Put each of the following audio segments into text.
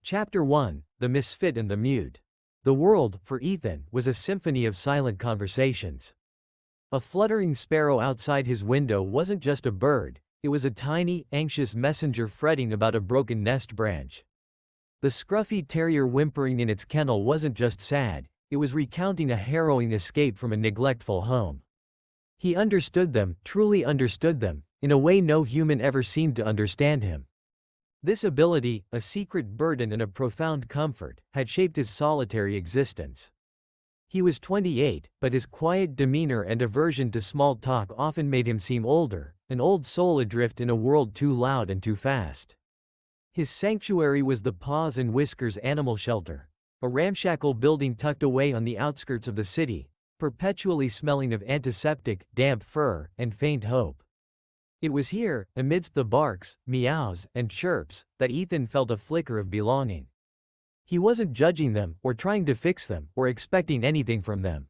Chapter 1: The Misfit and the Mute. The world, for Ethan, was a symphony of silent conversations. A fluttering sparrow outside his window wasn't just a bird, it was a tiny, anxious messenger fretting about a broken nest branch. The scruffy terrier whimpering in its kennel wasn't just sad, it was recounting a harrowing escape from a neglectful home. He understood them, truly understood them, in a way no human ever seemed to understand him. This ability, a secret burden and a profound comfort, had shaped his solitary existence. He was 28, but his quiet demeanor and aversion to small talk often made him seem older, an old soul adrift in a world too loud and too fast. His sanctuary was the Paws and Whiskers animal shelter, a ramshackle building tucked away on the outskirts of the city, perpetually smelling of antiseptic, damp fur, and faint hope. It was here, amidst the barks, meows, and chirps, that Ethan felt a flicker of belonging. He wasn't judging them, or trying to fix them, or expecting anything from them.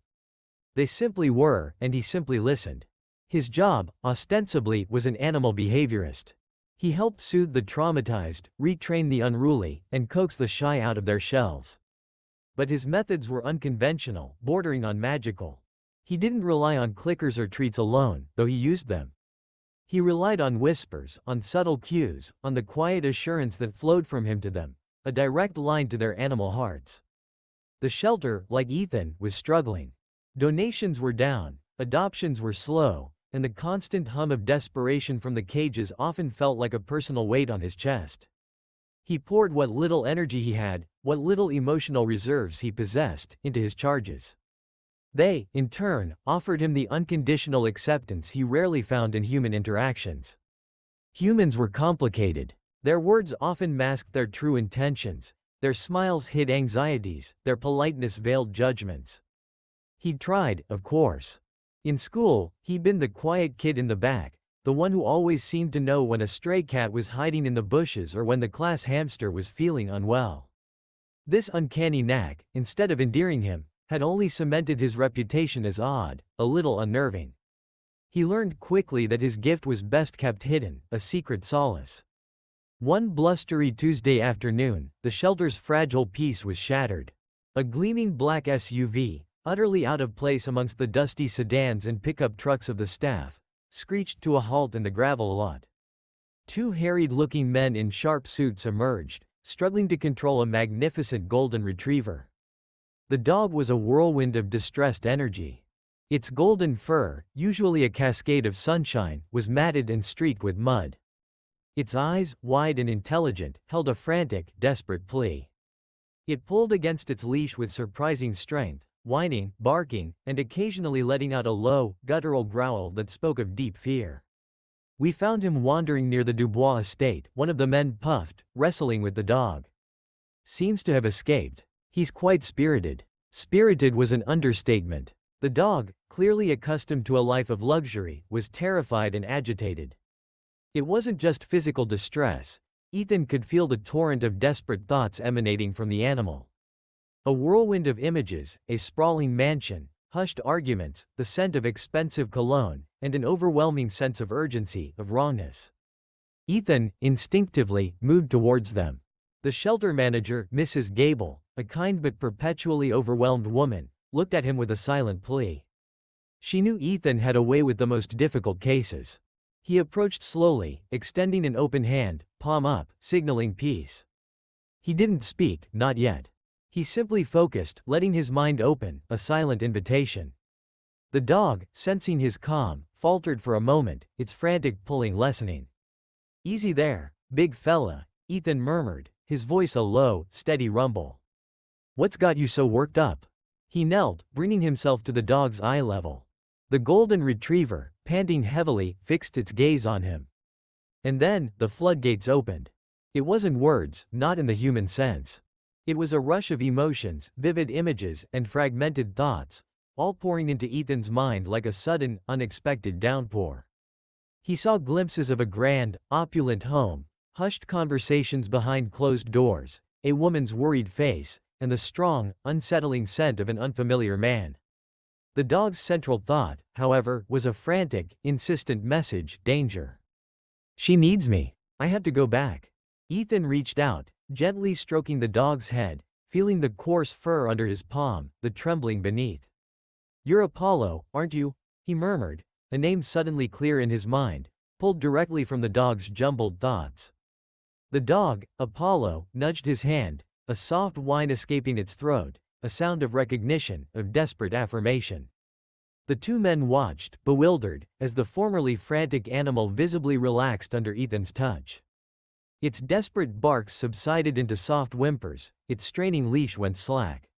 They simply were, and he simply listened. His job, ostensibly, was an animal behaviorist. He helped soothe the traumatized, retrain the unruly, and coax the shy out of their shells. But his methods were unconventional, bordering on magical. He didn't rely on clickers or treats alone, though he used them. He relied on whispers, on subtle cues, on the quiet assurance that flowed from him to them, a direct line to their animal hearts. The shelter, like Ethan, was struggling. Donations were down, adoptions were slow, and the constant hum of desperation from the cages often felt like a personal weight on his chest. He poured what little energy he had, what little emotional reserves he possessed, into his charges. They, in turn, offered him the unconditional acceptance he rarely found in human interactions. Humans were complicated. Their words often masked their true intentions, their smiles hid anxieties, their politeness veiled judgments. He'd tried, of course. In school, he'd been the quiet kid in the back, the one who always seemed to know when a stray cat was hiding in the bushes or when the class hamster was feeling unwell. This uncanny knack, instead of endearing him, had only cemented his reputation as odd, a little unnerving. He learned quickly that his gift was best kept hidden, a secret solace. One blustery Tuesday afternoon, the shelter's fragile peace was shattered. A gleaming black SUV, utterly out of place amongst the dusty sedans and pickup trucks of the staff, screeched to a halt in the gravel lot. Two harried-looking men in sharp suits emerged, struggling to control a magnificent golden retriever. The dog was a whirlwind of distressed energy. Its golden fur, usually a cascade of sunshine, was matted and streaked with mud. Its eyes, wide and intelligent, held a frantic, desperate plea. It pulled against its leash with surprising strength, whining, barking, and occasionally letting out a low, guttural growl that spoke of deep fear. "We found him wandering near the Dubois estate," one of the men puffed, wrestling with the dog. "Seems to have escaped. He's quite spirited." Spirited was an understatement. The dog, clearly accustomed to a life of luxury, was terrified and agitated. It wasn't just physical distress. Ethan could feel the torrent of desperate thoughts emanating from the animal. A whirlwind of images, a sprawling mansion, hushed arguments, the scent of expensive cologne, and an overwhelming sense of urgency, of wrongness. Ethan, instinctively, moved towards them. The shelter manager, Mrs. Gable, a kind but perpetually overwhelmed woman, looked at him with a silent plea. She knew Ethan had a way with the most difficult cases. He approached slowly, extending an open hand, palm up, signaling peace. He didn't speak, not yet. He simply focused, letting his mind open, a silent invitation. The dog, sensing his calm, faltered for a moment, its frantic pulling lessening. "Easy there, big fella," Ethan murmured, his voice a low, steady rumble. "What's got you so worked up?" He knelt, bringing himself to the dog's eye level. The golden retriever, panting heavily, fixed its gaze on him. And then, the floodgates opened. It wasn't words, not in the human sense. It was a rush of emotions, vivid images, and fragmented thoughts, all pouring into Ethan's mind like a sudden, unexpected downpour. He saw glimpses of a grand, opulent home, hushed conversations behind closed doors, a woman's worried face, and the strong, unsettling scent of an unfamiliar man. The dog's central thought, however, was a frantic, insistent message: danger. "She needs me. I have to go back." Ethan reached out, gently stroking the dog's head, feeling the coarse fur under his palm, the trembling beneath. "You're Apollo, aren't you?" he murmured, a name suddenly clear in his mind, pulled directly from the dog's jumbled thoughts. The dog, Apollo, nudged his hand, a soft whine escaping its throat, a sound of recognition, of desperate affirmation. The two men watched, bewildered, as the formerly frantic animal visibly relaxed under Ethan's touch. Its desperate barks subsided into soft whimpers, its straining leash went slack.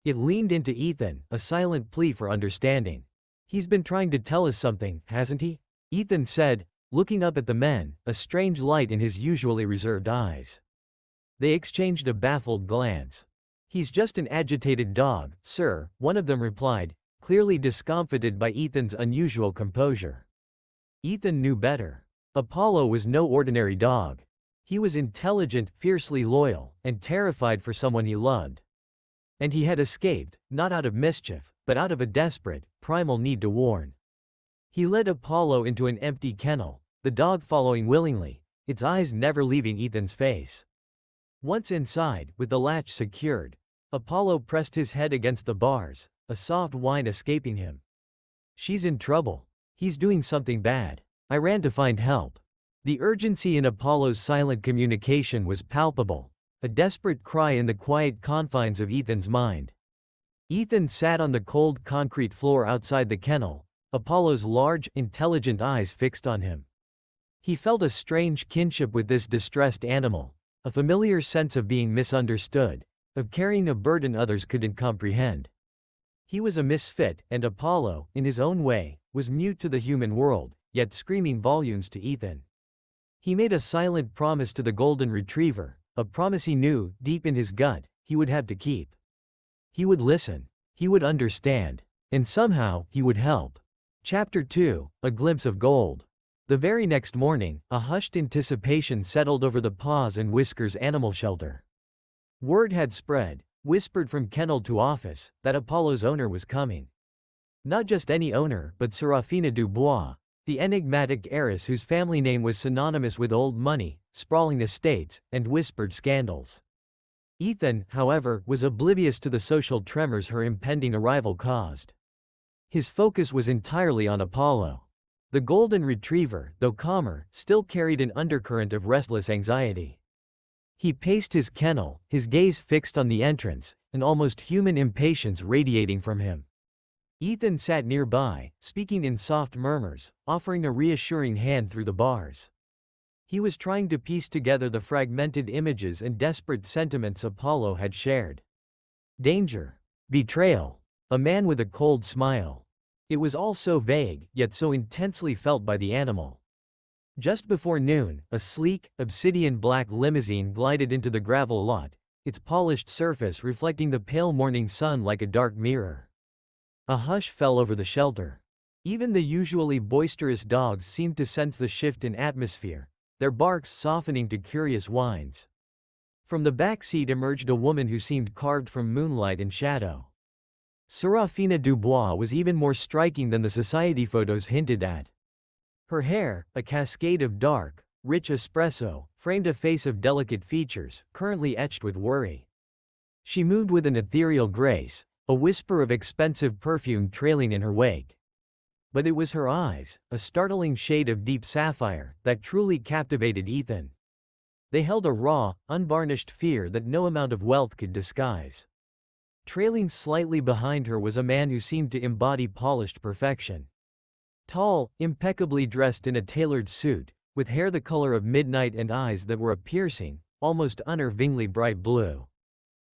It leaned into Ethan, a silent plea for understanding. "He's been trying to tell us something, hasn't he?" Ethan said, looking up at the men, a strange light in his usually reserved eyes. They exchanged a baffled glance. "He's just an agitated dog, sir," one of them replied, clearly discomfited by Ethan's unusual composure. Ethan knew better. Apollo was no ordinary dog. He was intelligent, fiercely loyal, and terrified for someone he loved. And he had escaped, not out of mischief, but out of a desperate, primal need to warn. He led Apollo into an empty kennel, the dog following willingly, its eyes never leaving Ethan's face. Once inside, with the latch secured, Apollo pressed his head against the bars, a soft whine escaping him. "She's in trouble. He's doing something bad. I ran to find help." The urgency in Apollo's silent communication was palpable, a desperate cry in the quiet confines of Ethan's mind. Ethan sat on the cold concrete floor outside the kennel, Apollo's large, intelligent eyes fixed on him. He felt a strange kinship with this distressed animal, a familiar sense of being misunderstood, of carrying a burden others couldn't comprehend. He was a misfit, and Apollo, in his own way, was mute to the human world, yet screaming volumes to Ethan. He made a silent promise to the golden retriever, a promise he knew, deep in his gut, he would have to keep. He would listen. He would understand. And somehow, he would help. Chapter 2, A Glimpse of Gold. The very next morning, a hushed anticipation settled over the Paws and Whiskers animal shelter. Word had spread, whispered from kennel to office, that Apollo's owner was coming. Not just any owner, but Seraphina Dubois, the enigmatic heiress whose family name was synonymous with old money, sprawling estates, and whispered scandals. Ethan, however, was oblivious to the social tremors her impending arrival caused. His focus was entirely on Apollo. The golden retriever, though calmer, still carried an undercurrent of restless anxiety. He paced his kennel, his gaze fixed on the entrance, an almost human impatience radiating from him. Ethan sat nearby, speaking in soft murmurs, offering a reassuring hand through the bars. He was trying to piece together the fragmented images and desperate sentiments Apollo had shared. Danger. Betrayal. A man with a cold smile. It was all so vague, yet so intensely felt by the animal. Just before noon, a sleek, obsidian-black limousine glided into the gravel lot, its polished surface reflecting the pale morning sun like a dark mirror. A hush fell over the shelter. Even the usually boisterous dogs seemed to sense the shift in atmosphere, their barks softening to curious whines. From the back seat emerged a woman who seemed carved from moonlight and shadow. Seraphina Dubois was even more striking than the society photos hinted at. Her hair, a cascade of dark, rich espresso, framed a face of delicate features, currently etched with worry. She moved with an ethereal grace, a whisper of expensive perfume trailing in her wake. But it was her eyes, a startling shade of deep sapphire, that truly captivated Ethan. They held a raw, unvarnished fear that no amount of wealth could disguise. Trailing slightly behind her was a man who seemed to embody polished perfection. Tall, impeccably dressed in a tailored suit, with hair the color of midnight and eyes that were a piercing, almost unnervingly bright blue.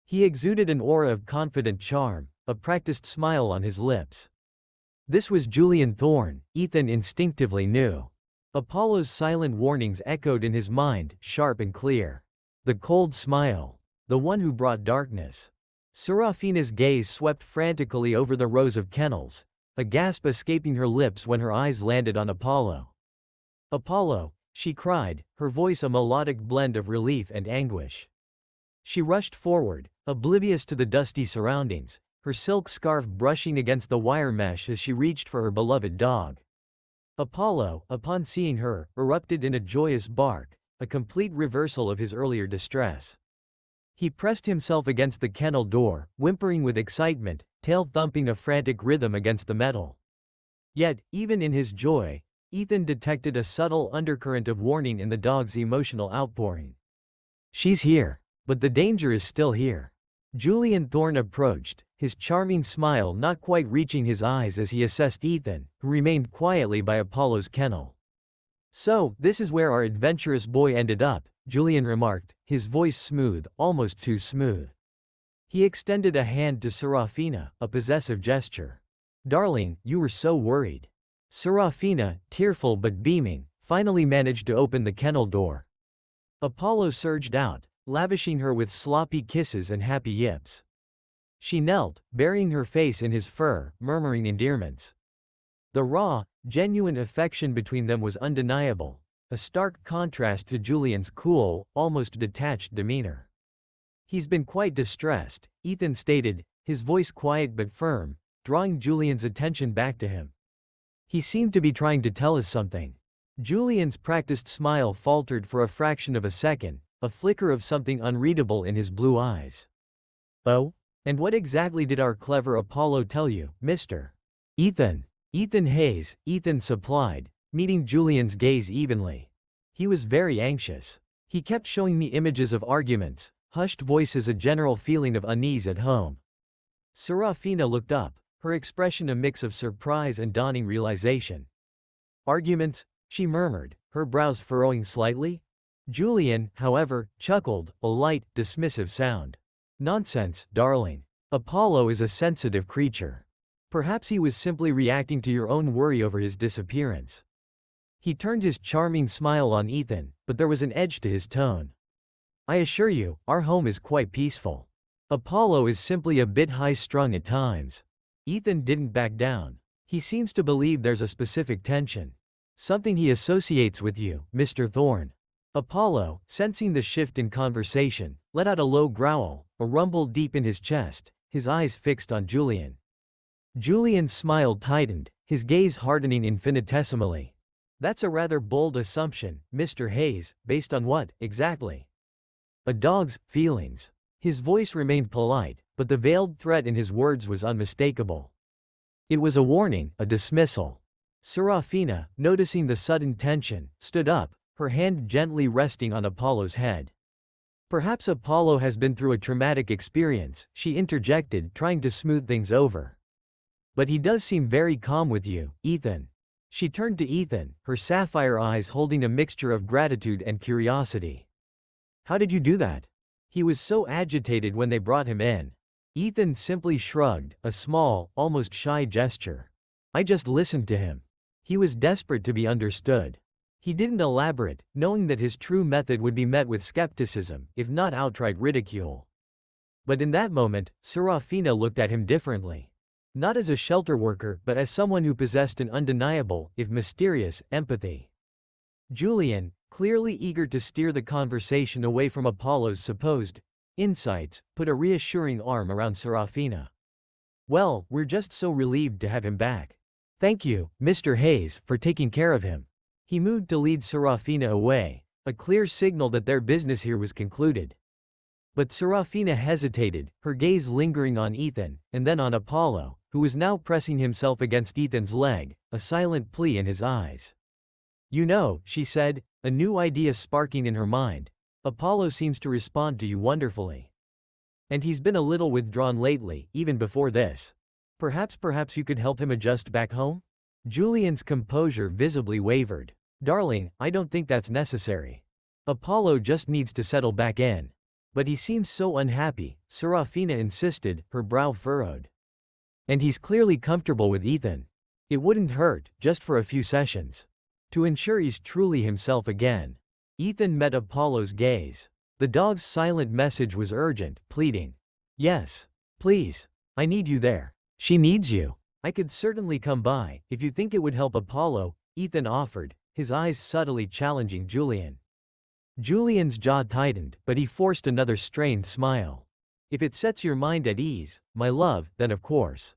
He exuded an aura of confident charm, a practiced smile on his lips. This was Julian Thorne, Ethan instinctively knew. Apollo's silent warnings echoed in his mind, sharp and clear. The cold smile. The one who brought darkness. Seraphina's gaze swept frantically over the rows of kennels, a gasp escaping her lips when her eyes landed on Apollo. "Apollo," she cried, her voice a melodic blend of relief and anguish. She rushed forward, oblivious to the dusty surroundings, her silk scarf brushing against the wire mesh as she reached for her beloved dog. Apollo, upon seeing her, erupted in a joyous bark, a complete reversal of his earlier distress. He pressed himself against the kennel door, whimpering with excitement, tail thumping a frantic rhythm against the metal. Yet, even in his joy, Ethan detected a subtle undercurrent of warning in the dog's emotional outpouring. She's here. But the danger is still here. Julian Thorne approached, his charming smile not quite reaching his eyes as he assessed Ethan, who remained quietly by Apollo's kennel. "So, this is where our adventurous boy ended up," Julian remarked, his voice smooth, almost too smooth. He extended a hand to Seraphina, a possessive gesture. "Darling, you were so worried." Seraphina, tearful but beaming, finally managed to open the kennel door. Apollo surged out, lavishing her with sloppy kisses and happy yips. She knelt, burying her face in his fur, murmuring endearments. The raw, genuine affection between them was undeniable, a stark contrast to Julian's cool, almost detached demeanor. "He's been quite distressed," Ethan stated, his voice quiet but firm, drawing Julian's attention back to him. "He seemed to be trying to tell us something." Julian's practiced smile faltered for a fraction of a second, a flicker of something unreadable in his blue eyes. "Oh? And what exactly did our clever Apollo tell you, Mr. Ethan?" "Ethan Hayes," Ethan supplied, meeting Julian's gaze evenly. "He was very anxious. He kept showing me images of arguments, hushed voices, a general feeling of unease at home." Seraphina looked up, her expression a mix of surprise and dawning realization. "Arguments?" she murmured, her brows furrowing slightly. Julian, however, chuckled, a light, dismissive sound. "Nonsense, darling. Apollo is a sensitive creature. Perhaps he was simply reacting to your own worry over his disappearance." He turned his charming smile on Ethan, but there was an edge to his tone. "I assure you, our home is quite peaceful. Apollo is simply a bit high-strung at times." Ethan didn't back down. "He seems to believe there's a specific tension. Something he associates with you, Mr. Thorne." Apollo, sensing the shift in conversation, let out a low growl, a rumble deep in his chest, his eyes fixed on Julian. Julian's smile tightened, his gaze hardening infinitesimally. "That's a rather bold assumption, Mr. Hayes, based on what, exactly?" "A dog's feelings." His voice remained polite, but the veiled threat in his words was unmistakable. It was a warning, a dismissal. Seraphina, noticing the sudden tension, stood up, her hand gently resting on Apollo's head. "Perhaps Apollo has been through a traumatic experience," she interjected, trying to smooth things over. "But he does seem very calm with you, Ethan." She turned to Ethan, her sapphire eyes holding a mixture of gratitude and curiosity. "How did you do that? He was so agitated when they brought him in." Ethan simply shrugged, a small, almost shy gesture. "I just listened to him. He was desperate to be understood." He didn't elaborate, knowing that his true method would be met with skepticism, if not outright ridicule. But in that moment, Seraphina looked at him differently. Not as a shelter worker, but as someone who possessed an undeniable, if mysterious, empathy. Julian, clearly eager to steer the conversation away from Apollo's supposed insights, put a reassuring arm around Seraphina. "Well, we're just so relieved to have him back. Thank you, Mr. Hayes, for taking care of him." He moved to lead Seraphina away, a clear signal that their business here was concluded. But Seraphina hesitated, her gaze lingering on Ethan, and then on Apollo, who was now pressing himself against Ethan's leg, a silent plea in his eyes. "You know," she said, a new idea sparking in her mind, "Apollo seems to respond to you wonderfully. And he's been a little withdrawn lately, even before this. Perhaps you could help him adjust back home?" Julian's composure visibly wavered. "Darling, I don't think that's necessary. Apollo just needs to settle back in." "But he seems so unhappy," Seraphina insisted, her brow furrowed. "And he's clearly comfortable with Ethan. It wouldn't hurt, just for a few sessions. To ensure he's truly himself again." Ethan met Apollo's gaze. The dog's silent message was urgent, pleading. "Yes. Please. I need you there." "She needs you." "I could certainly come by, if you think it would help Apollo," Ethan offered, his eyes subtly challenging Julian. Julian's jaw tightened, but he forced another strained smile. "If it sets your mind at ease, my love, then of course."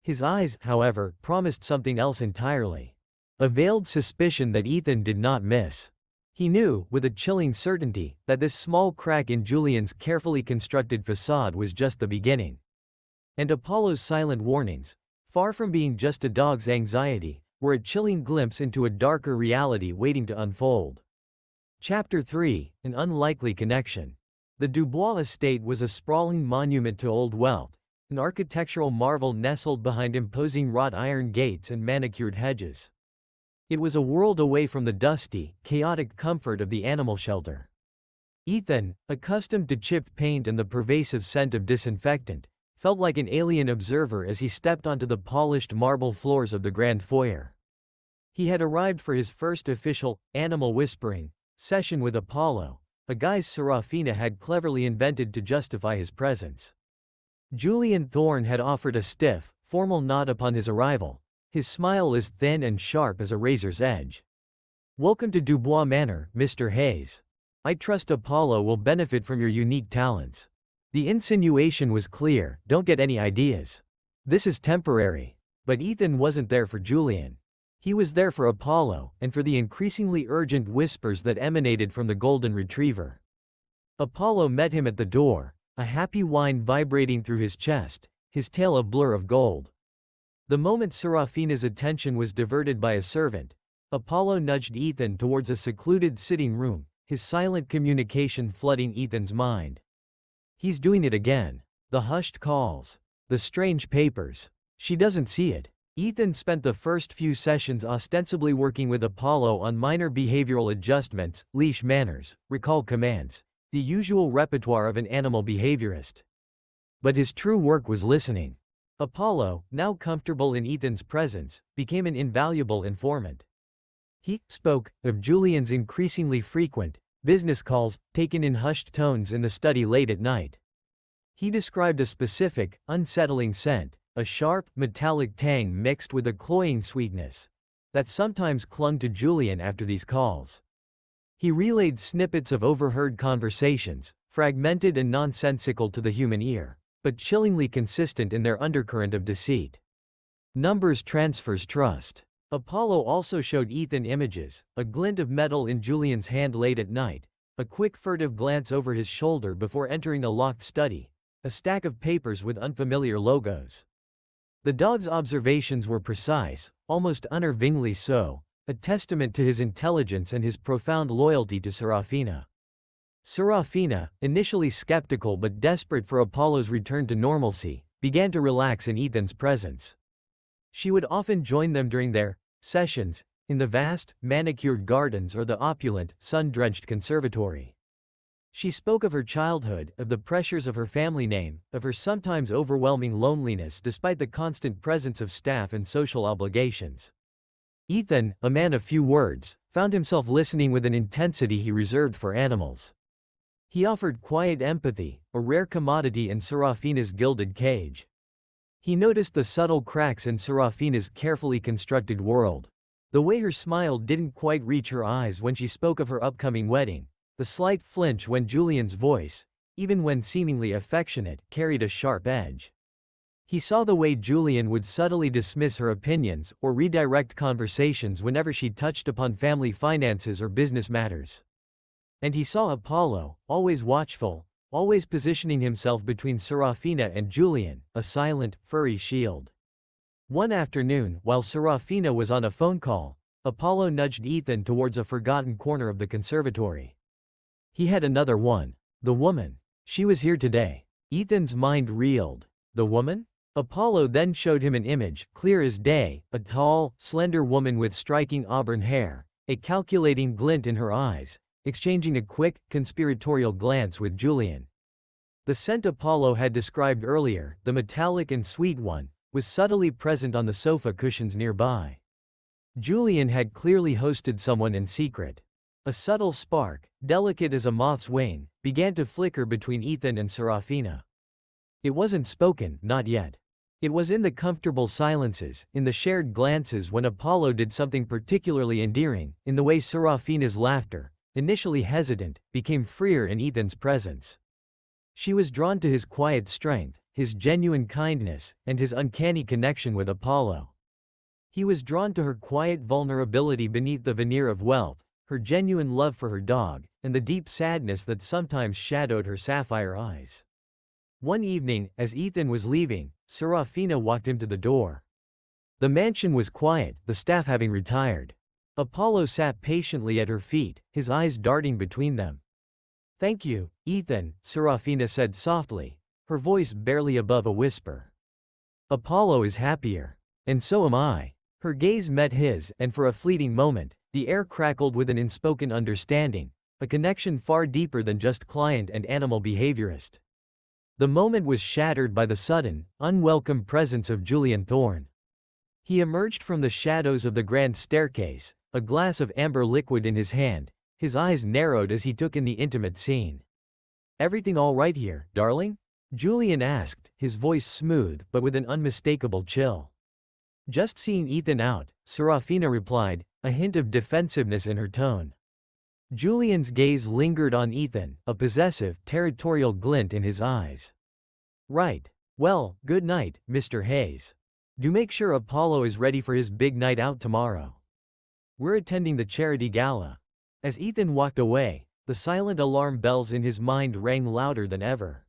His eyes, however, promised something else entirely. A veiled suspicion that Ethan did not miss. He knew, with a chilling certainty, that this small crack in Julian's carefully constructed facade was just the beginning. And Apollo's silent warnings, far from being just a dog's anxiety, were a chilling glimpse into a darker reality waiting to unfold. Chapter 3: An Unlikely Connection. The Dubois estate was a sprawling monument to old wealth, an architectural marvel nestled behind imposing wrought iron gates and manicured hedges. It was a world away from the dusty, chaotic comfort of the animal shelter. Ethan, accustomed to chipped paint and the pervasive scent of disinfectant, felt like an alien observer as he stepped onto the polished marble floors of the grand foyer. He had arrived for his first official, animal whispering, session with Apollo, a guise Seraphina had cleverly invented to justify his presence. Julian Thorne had offered a stiff, formal nod upon his arrival, his smile as thin and sharp as a razor's edge. "Welcome to Dubois Manor, Mr. Hayes. I trust Apollo will benefit from your unique talents." The insinuation was clear, "Don't get any ideas. This is temporary." But Ethan wasn't there for Julian. He was there for Apollo, and for the increasingly urgent whispers that emanated from the golden retriever. Apollo met him at the door, a happy whine vibrating through his chest, his tail a blur of gold. The moment Seraphina's attention was diverted by a servant, Apollo nudged Ethan towards a secluded sitting room, his silent communication flooding Ethan's mind. "He's doing it again. The hushed calls. The strange papers. She doesn't see it." Ethan spent the first few sessions ostensibly working with Apollo on minor behavioral adjustments, leash manners, recall commands, the usual repertoire of an animal behaviorist. But his true work was listening. Apollo, now comfortable in Ethan's presence, became an invaluable informant. He spoke of Julian's increasingly frequent business calls, taken in hushed tones in the study late at night. He described a specific, unsettling scent, a sharp, metallic tang mixed with a cloying sweetness, that sometimes clung to Julian after these calls. He relayed snippets of overheard conversations, fragmented and nonsensical to the human ear, but chillingly consistent in their undercurrent of deceit. Numbers transfers trust. Apollo also showed Ethan images, a glint of metal in Julian's hand late at night, a quick furtive glance over his shoulder before entering a locked study, a stack of papers with unfamiliar logos. The dog's observations were precise, almost unnervingly so, a testament to his intelligence and his profound loyalty to Seraphina. Seraphina, initially skeptical but desperate for Apollo's return to normalcy, began to relax in Ethan's presence. She would often join them during their sessions, in the vast, manicured gardens or the opulent, sun-drenched conservatory. She spoke of her childhood, of the pressures of her family name, of her sometimes overwhelming loneliness despite the constant presence of staff and social obligations. Ethan, a man of few words, found himself listening with an intensity he reserved for animals. He offered quiet empathy, a rare commodity in Seraphina's gilded cage. He noticed the subtle cracks in Seraphina's carefully constructed world. The way her smile didn't quite reach her eyes when she spoke of her upcoming wedding, the slight flinch when Julian's voice, even when seemingly affectionate, carried a sharp edge. He saw the way Julian would subtly dismiss her opinions or redirect conversations whenever she touched upon family finances or business matters. And he saw Apollo, always watchful, always positioning himself between Seraphina and Julian, a silent, furry shield. One afternoon, while Seraphina was on a phone call, Apollo nudged Ethan towards a forgotten corner of the conservatory. He had another one. The woman. She was here today. Ethan's mind reeled. The woman? Apollo then showed him an image, clear as day, a tall, slender woman with striking auburn hair, a calculating glint in her eyes, exchanging a quick, conspiratorial glance with Julian. The scent Apollo had described earlier, the metallic and sweet one, was subtly present on the sofa cushions nearby. Julian had clearly hosted someone in secret. A subtle spark, delicate as a moth's wing, began to flicker between Ethan and Seraphina. It wasn't spoken, not yet. It was in the comfortable silences, in the shared glances when Apollo did something particularly endearing, in the way Seraphina's laughter, initially hesitant, became freer in Ethan's presence. She was drawn to his quiet strength, his genuine kindness, and his uncanny connection with Apollo. He was drawn to her quiet vulnerability beneath the veneer of wealth, her genuine love for her dog, and the deep sadness that sometimes shadowed her sapphire eyes. One evening, as Ethan was leaving, Seraphina walked him to the door. The mansion was quiet, the staff having retired. Apollo sat patiently at her feet, his eyes darting between them. "Thank you, Ethan," Seraphina said softly, her voice barely above a whisper. "Apollo is happier. And so am I." Her gaze met his, and for a fleeting moment, the air crackled with an unspoken understanding, a connection far deeper than just client and animal behaviorist. The moment was shattered by the sudden, unwelcome presence of Julian Thorne. He emerged from the shadows of the grand staircase, a glass of amber liquid in his hand, his eyes narrowed as he took in the intimate scene. "Everything all right here, darling?" Julian asked, his voice smooth but with an unmistakable chill. "Just seeing Ethan out," Seraphina replied, a hint of defensiveness in her tone. Julian's gaze lingered on Ethan, a possessive, territorial glint in his eyes. "Right. Well, good night, Mr. Hayes. Do make sure Apollo is ready for his big night out tomorrow. We're attending the charity gala." As Ethan walked away, the silent alarm bells in his mind rang louder than ever.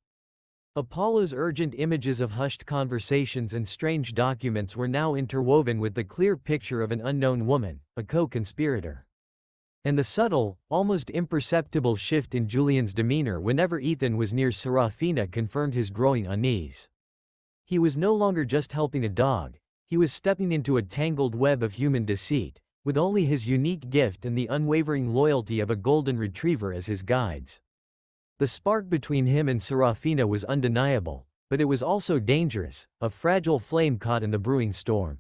Apollo's urgent images of hushed conversations and strange documents were now interwoven with the clear picture of an unknown woman, a co-conspirator. And the subtle, almost imperceptible shift in Julian's demeanor whenever Ethan was near Seraphina confirmed his growing unease. He was no longer just helping a dog, he was stepping into a tangled web of human deceit, with only his unique gift and the unwavering loyalty of a golden retriever as his guides. The spark between him and Seraphina was undeniable, but it was also dangerous, a fragile flame caught in the brewing storm.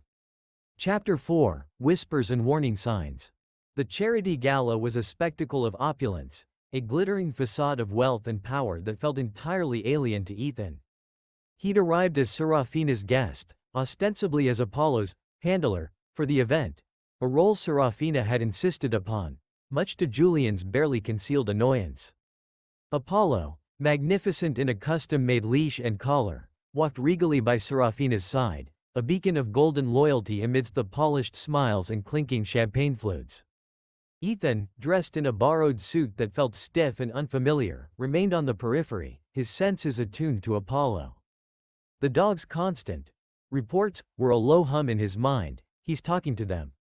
Chapter 4: Whispers and Warning Signs. The charity gala was a spectacle of opulence, a glittering facade of wealth and power that felt entirely alien to Ethan. He'd arrived as Seraphina's guest, ostensibly as Apollo's handler for the event, a role Seraphina had insisted upon, much to Julian's barely concealed annoyance. Apollo, magnificent in a custom-made leash and collar, walked regally by Seraphina's side, a beacon of golden loyalty amidst the polished smiles and clinking champagne flutes. Ethan, dressed in a borrowed suit that felt stiff and unfamiliar, remained on the periphery, his senses attuned to Apollo. The dog's constant reports were a low hum in his mind. He's talking to them.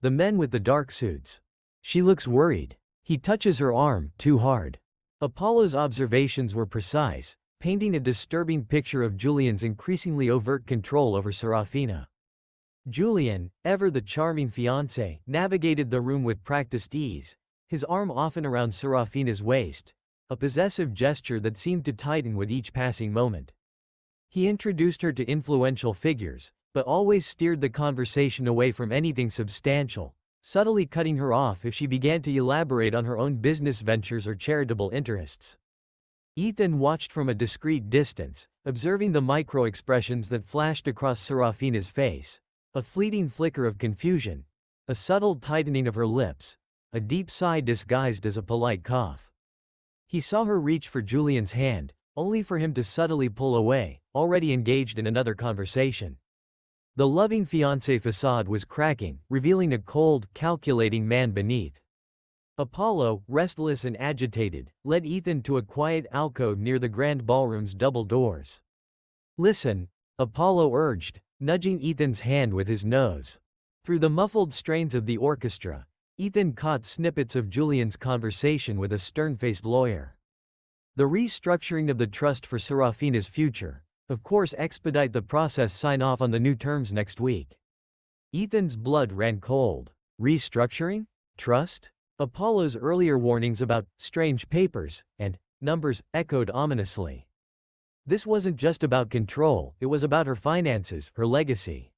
The men with the dark suits. She looks worried. He touches her arm, too hard. Apollo's observations were precise, painting a disturbing picture of Julian's increasingly overt control over Seraphina. Julian, ever the charming fiancé, navigated the room with practiced ease, his arm often around Seraphina's waist, a possessive gesture that seemed to tighten with each passing moment. He introduced her to influential figures, but always steered the conversation away from anything substantial, subtly cutting her off if she began to elaborate on her own business ventures or charitable interests. Ethan watched from a discreet distance, observing the micro-expressions that flashed across Seraphina's face, a fleeting flicker of confusion, a subtle tightening of her lips, a deep sigh disguised as a polite cough. He saw her reach for Julian's hand, only for him to subtly pull away, already engaged in another conversation. The loving fiancé facade was cracking, revealing a cold, calculating man beneath. Apollo, restless and agitated, led Ethan to a quiet alcove near the grand ballroom's double doors. "Listen," Apollo urged, nudging Ethan's hand with his nose. Through the muffled strains of the orchestra, Ethan caught snippets of Julian's conversation with a stern-faced lawyer. The restructuring of the trust for Seraphina's future, of course, expedite the process, sign off on the new terms next week. Ethan's blood ran cold. Restructuring? Trust? Apollo's earlier warnings about strange papers and numbers echoed ominously. This wasn't just about control, it was about her finances, her legacy.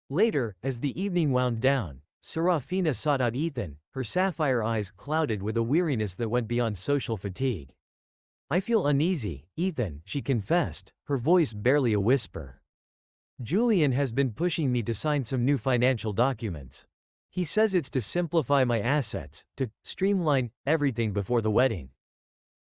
Later, as the evening wound down, Seraphina sought out Ethan, her sapphire eyes clouded with a weariness that went beyond social fatigue. "I feel uneasy, Ethan," she confessed, her voice barely a whisper. "Julian has been pushing me to sign some new financial documents. He says it's to simplify my assets, to streamline everything before the wedding."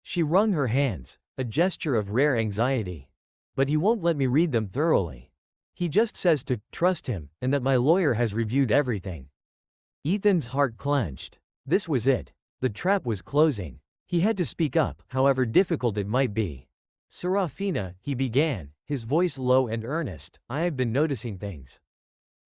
She wrung her hands, a gesture of rare anxiety. "But he won't let me read them thoroughly. He just says to trust him, and that my lawyer has reviewed everything." Ethan's heart clenched. This was it. The trap was closing. He had to speak up, however difficult it might be. Seraphina, he began, his voice low and earnest, I have been noticing things.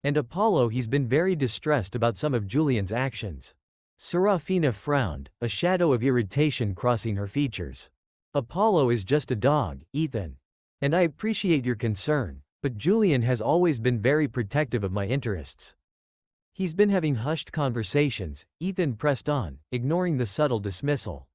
And Apollo, he's been very distressed about some of Julian's actions. Seraphina frowned, a shadow of irritation crossing her features. Apollo is just a dog, Ethan. And I appreciate your concern, but Julian has always been very protective of my interests. He's been having hushed conversations, Ethan pressed on, ignoring the subtle dismissal.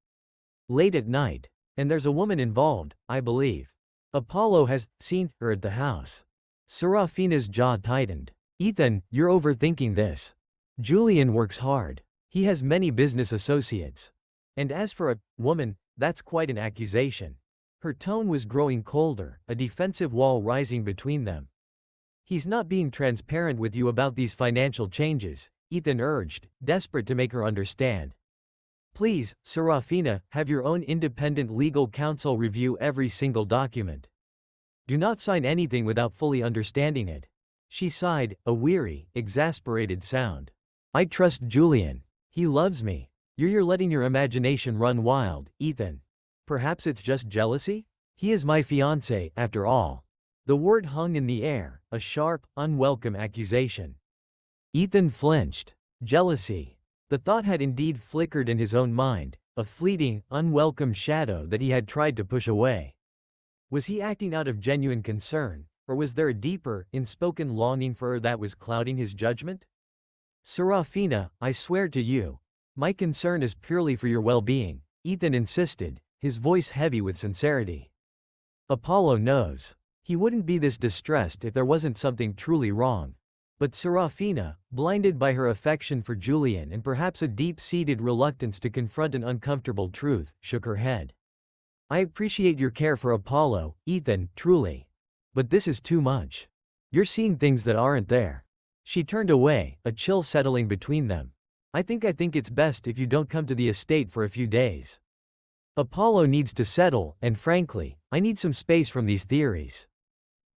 Late at night. And there's a woman involved, I believe. Apollo has seen her at the house. Seraphina's jaw tightened. Ethan, you're overthinking this. Julian works hard. He has many business associates. And as for a woman, that's quite an accusation. Her tone was growing colder, a defensive wall rising between them. He's not being transparent with you about these financial changes, Ethan urged, desperate to make her understand. Please, Seraphina, have your own independent legal counsel review every single document. Do not sign anything without fully understanding it. She sighed, a weary, exasperated sound. I trust Julian. He loves me. You're letting your imagination run wild, Ethan. Perhaps it's just jealousy? He is my fiancé, after all. The word hung in the air, a sharp, unwelcome accusation. Ethan flinched. Jealousy. The thought had indeed flickered in his own mind, a fleeting, unwelcome shadow that he had tried to push away. Was he acting out of genuine concern, or was there a deeper, unspoken longing for her that was clouding his judgment? Seraphina, I swear to you, my concern is purely for your well-being, Ethan insisted, his voice heavy with sincerity. Apollo knows. He wouldn't be this distressed if there wasn't something truly wrong. But Seraphina, blinded by her affection for Julian and perhaps a deep-seated reluctance to confront an uncomfortable truth, shook her head. I appreciate your care for Apollo, Ethan, truly. But this is too much. You're seeing things that aren't there. She turned away, a chill settling between them. I think it's best if you don't come to the estate for a few days. Apollo needs to settle, and frankly, I need some space from these theories.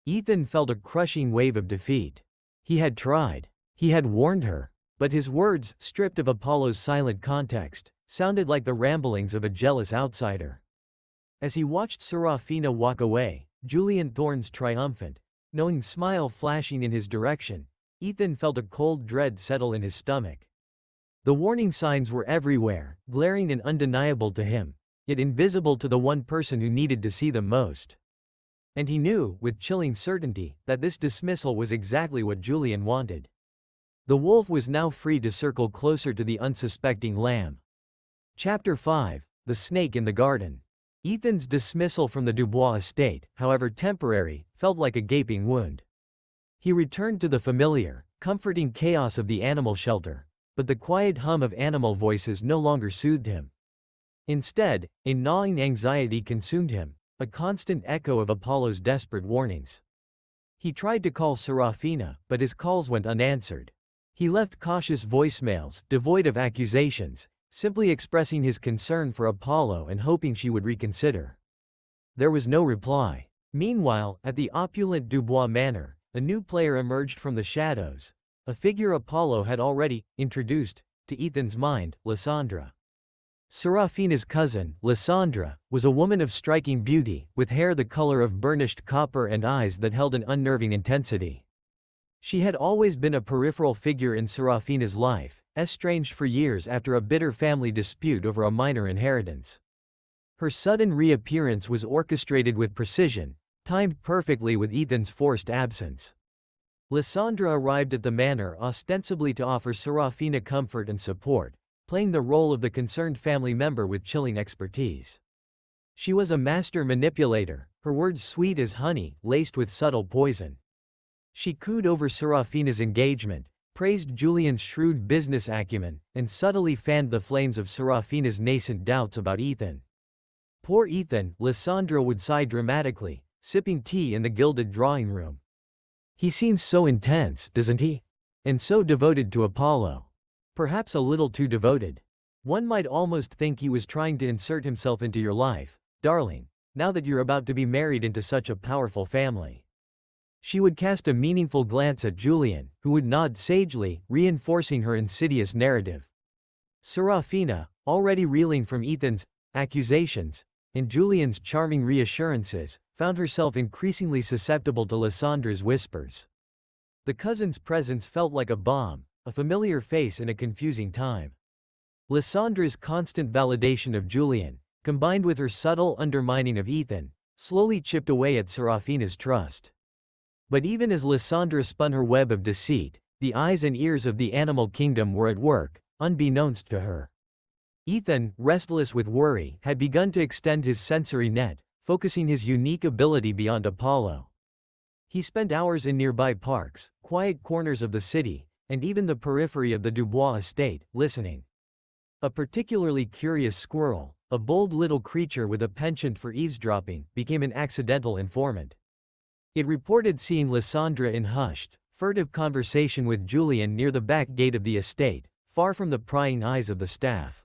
Ethan felt a crushing wave of defeat. He had tried. He had warned her. But his words, stripped of Apollo's silent context, sounded like the ramblings of a jealous outsider. As he watched Seraphina walk away, Julian Thorne's triumphant, knowing smile flashing in his direction, Ethan felt a cold dread settle in his stomach. The warning signs were everywhere, glaring and undeniable to him, yet invisible to the one person who needed to see them most. And he knew, with chilling certainty, that this dismissal was exactly what Julian wanted. The wolf was now free to circle closer to the unsuspecting lamb. Chapter 5, The Snake in the Garden. Ethan's dismissal from the Dubois estate, however temporary, felt like a gaping wound. He returned to the familiar, comforting chaos of the animal shelter, but the quiet hum of animal voices no longer soothed him. Instead, a gnawing anxiety consumed him, a constant echo of Apollo's desperate warnings. He tried to call Seraphina, but his calls went unanswered. He left cautious voicemails, devoid of accusations, simply expressing his concern for Apollo and hoping she would reconsider. There was no reply. Meanwhile, at the opulent Dubois Manor, a new player emerged from the shadows, a figure Apollo had already introduced to Ethan's mind, Lysandra. Seraphina's cousin, Lysandra, was a woman of striking beauty, with hair the color of burnished copper and eyes that held an unnerving intensity. She had always been a peripheral figure in Seraphina's life, estranged for years after a bitter family dispute over a minor inheritance. Her sudden reappearance was orchestrated with precision, timed perfectly with Ethan's forced absence. Lysandra arrived at the manor ostensibly to offer Seraphina comfort and support, playing the role of the concerned family member with chilling expertise. She was a master manipulator, her words sweet as honey, laced with subtle poison. She cooed over Seraphina's engagement, praised Julian's shrewd business acumen, and subtly fanned the flames of Seraphina's nascent doubts about Ethan. Poor Ethan, Lysandra would sigh dramatically, sipping tea in the gilded drawing room. He seems so intense, doesn't he? And so devoted to Apollo. Perhaps a little too devoted. One might almost think he was trying to insert himself into your life, darling, now that you're about to be married into such a powerful family. She would cast a meaningful glance at Julian, who would nod sagely, reinforcing her insidious narrative. Seraphina, already reeling from Ethan's accusations and Julian's charming reassurances, found herself increasingly susceptible to Lysandra's whispers. The cousin's presence felt like a bomb, a familiar face in a confusing time. Lysandra's constant validation of Julian, combined with her subtle undermining of Ethan, slowly chipped away at Seraphina's trust. But even as Lysandra spun her web of deceit, the eyes and ears of the animal kingdom were at work, unbeknownst to her. Ethan, restless with worry, had begun to extend his sensory net, focusing his unique ability beyond Apollo. He spent hours in nearby parks, quiet corners of the city, and even the periphery of the Dubois estate, listening. A particularly curious squirrel, a bold little creature with a penchant for eavesdropping, became an accidental informant. It reported seeing Lysandra in hushed, furtive conversation with Julian near the back gate of the estate, far from the prying eyes of the staff.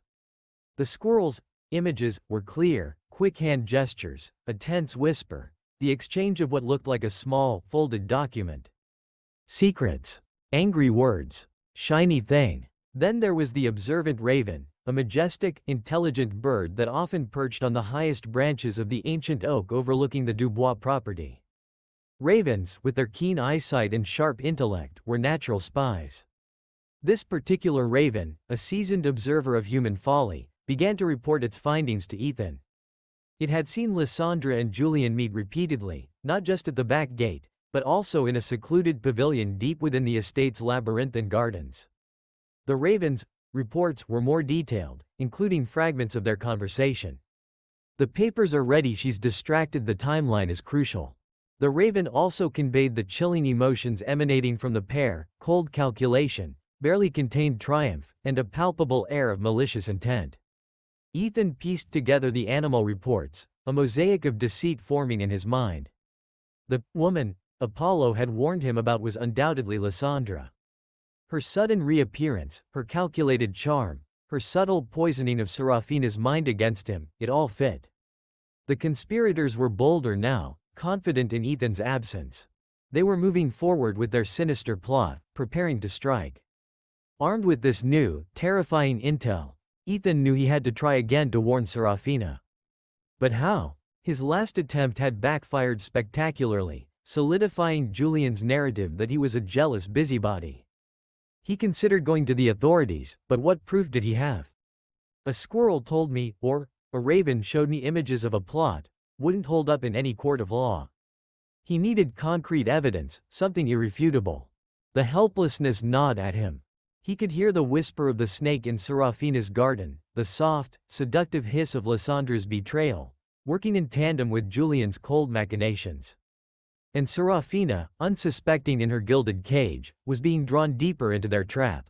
The squirrel's images were clear, quick hand gestures, a tense whisper, the exchange of what looked like a small, folded document. Secrets. Angry words. Shiny thing. Then there was the observant raven, a majestic, intelligent bird that often perched on the highest branches of the ancient oak overlooking the Dubois property. Ravens, with their keen eyesight and sharp intellect, were natural spies. This particular raven, a seasoned observer of human folly, began to report its findings to Ethan. It had seen Lysandra and Julian meet repeatedly, not just at the back gate, but also in a secluded pavilion deep within the estate's labyrinthine gardens. The raven's reports were more detailed, including fragments of their conversation. "The papers are ready, she's distracted, the timeline is crucial." The raven also conveyed the chilling emotions emanating from the pair: cold calculation, barely contained triumph, and a palpable air of malicious intent. Ethan pieced together the animal reports, a mosaic of deceit forming in his mind. The woman Apollo had warned him about was undoubtedly Lysandra. Her sudden reappearance, her calculated charm, her subtle poisoning of Seraphina's mind against him, it all fit. The conspirators were bolder now, confident in Ethan's absence. They were moving forward with their sinister plot, preparing to strike. Armed with this new, terrifying intel, Ethan knew he had to try again to warn Seraphina. But how? His last attempt had backfired spectacularly, solidifying Julian's narrative that he was a jealous busybody. He considered going to the authorities, but what proof did he have? "A squirrel told me," or "a raven showed me images of a plot," wouldn't hold up in any court of law. He needed concrete evidence, something irrefutable. The helplessness gnawed at him. He could hear the whisper of the snake in Seraphina's garden, the soft, seductive hiss of Lysandra's betrayal, working in tandem with Julian's cold machinations. And Seraphina, unsuspecting in her gilded cage, was being drawn deeper into their trap.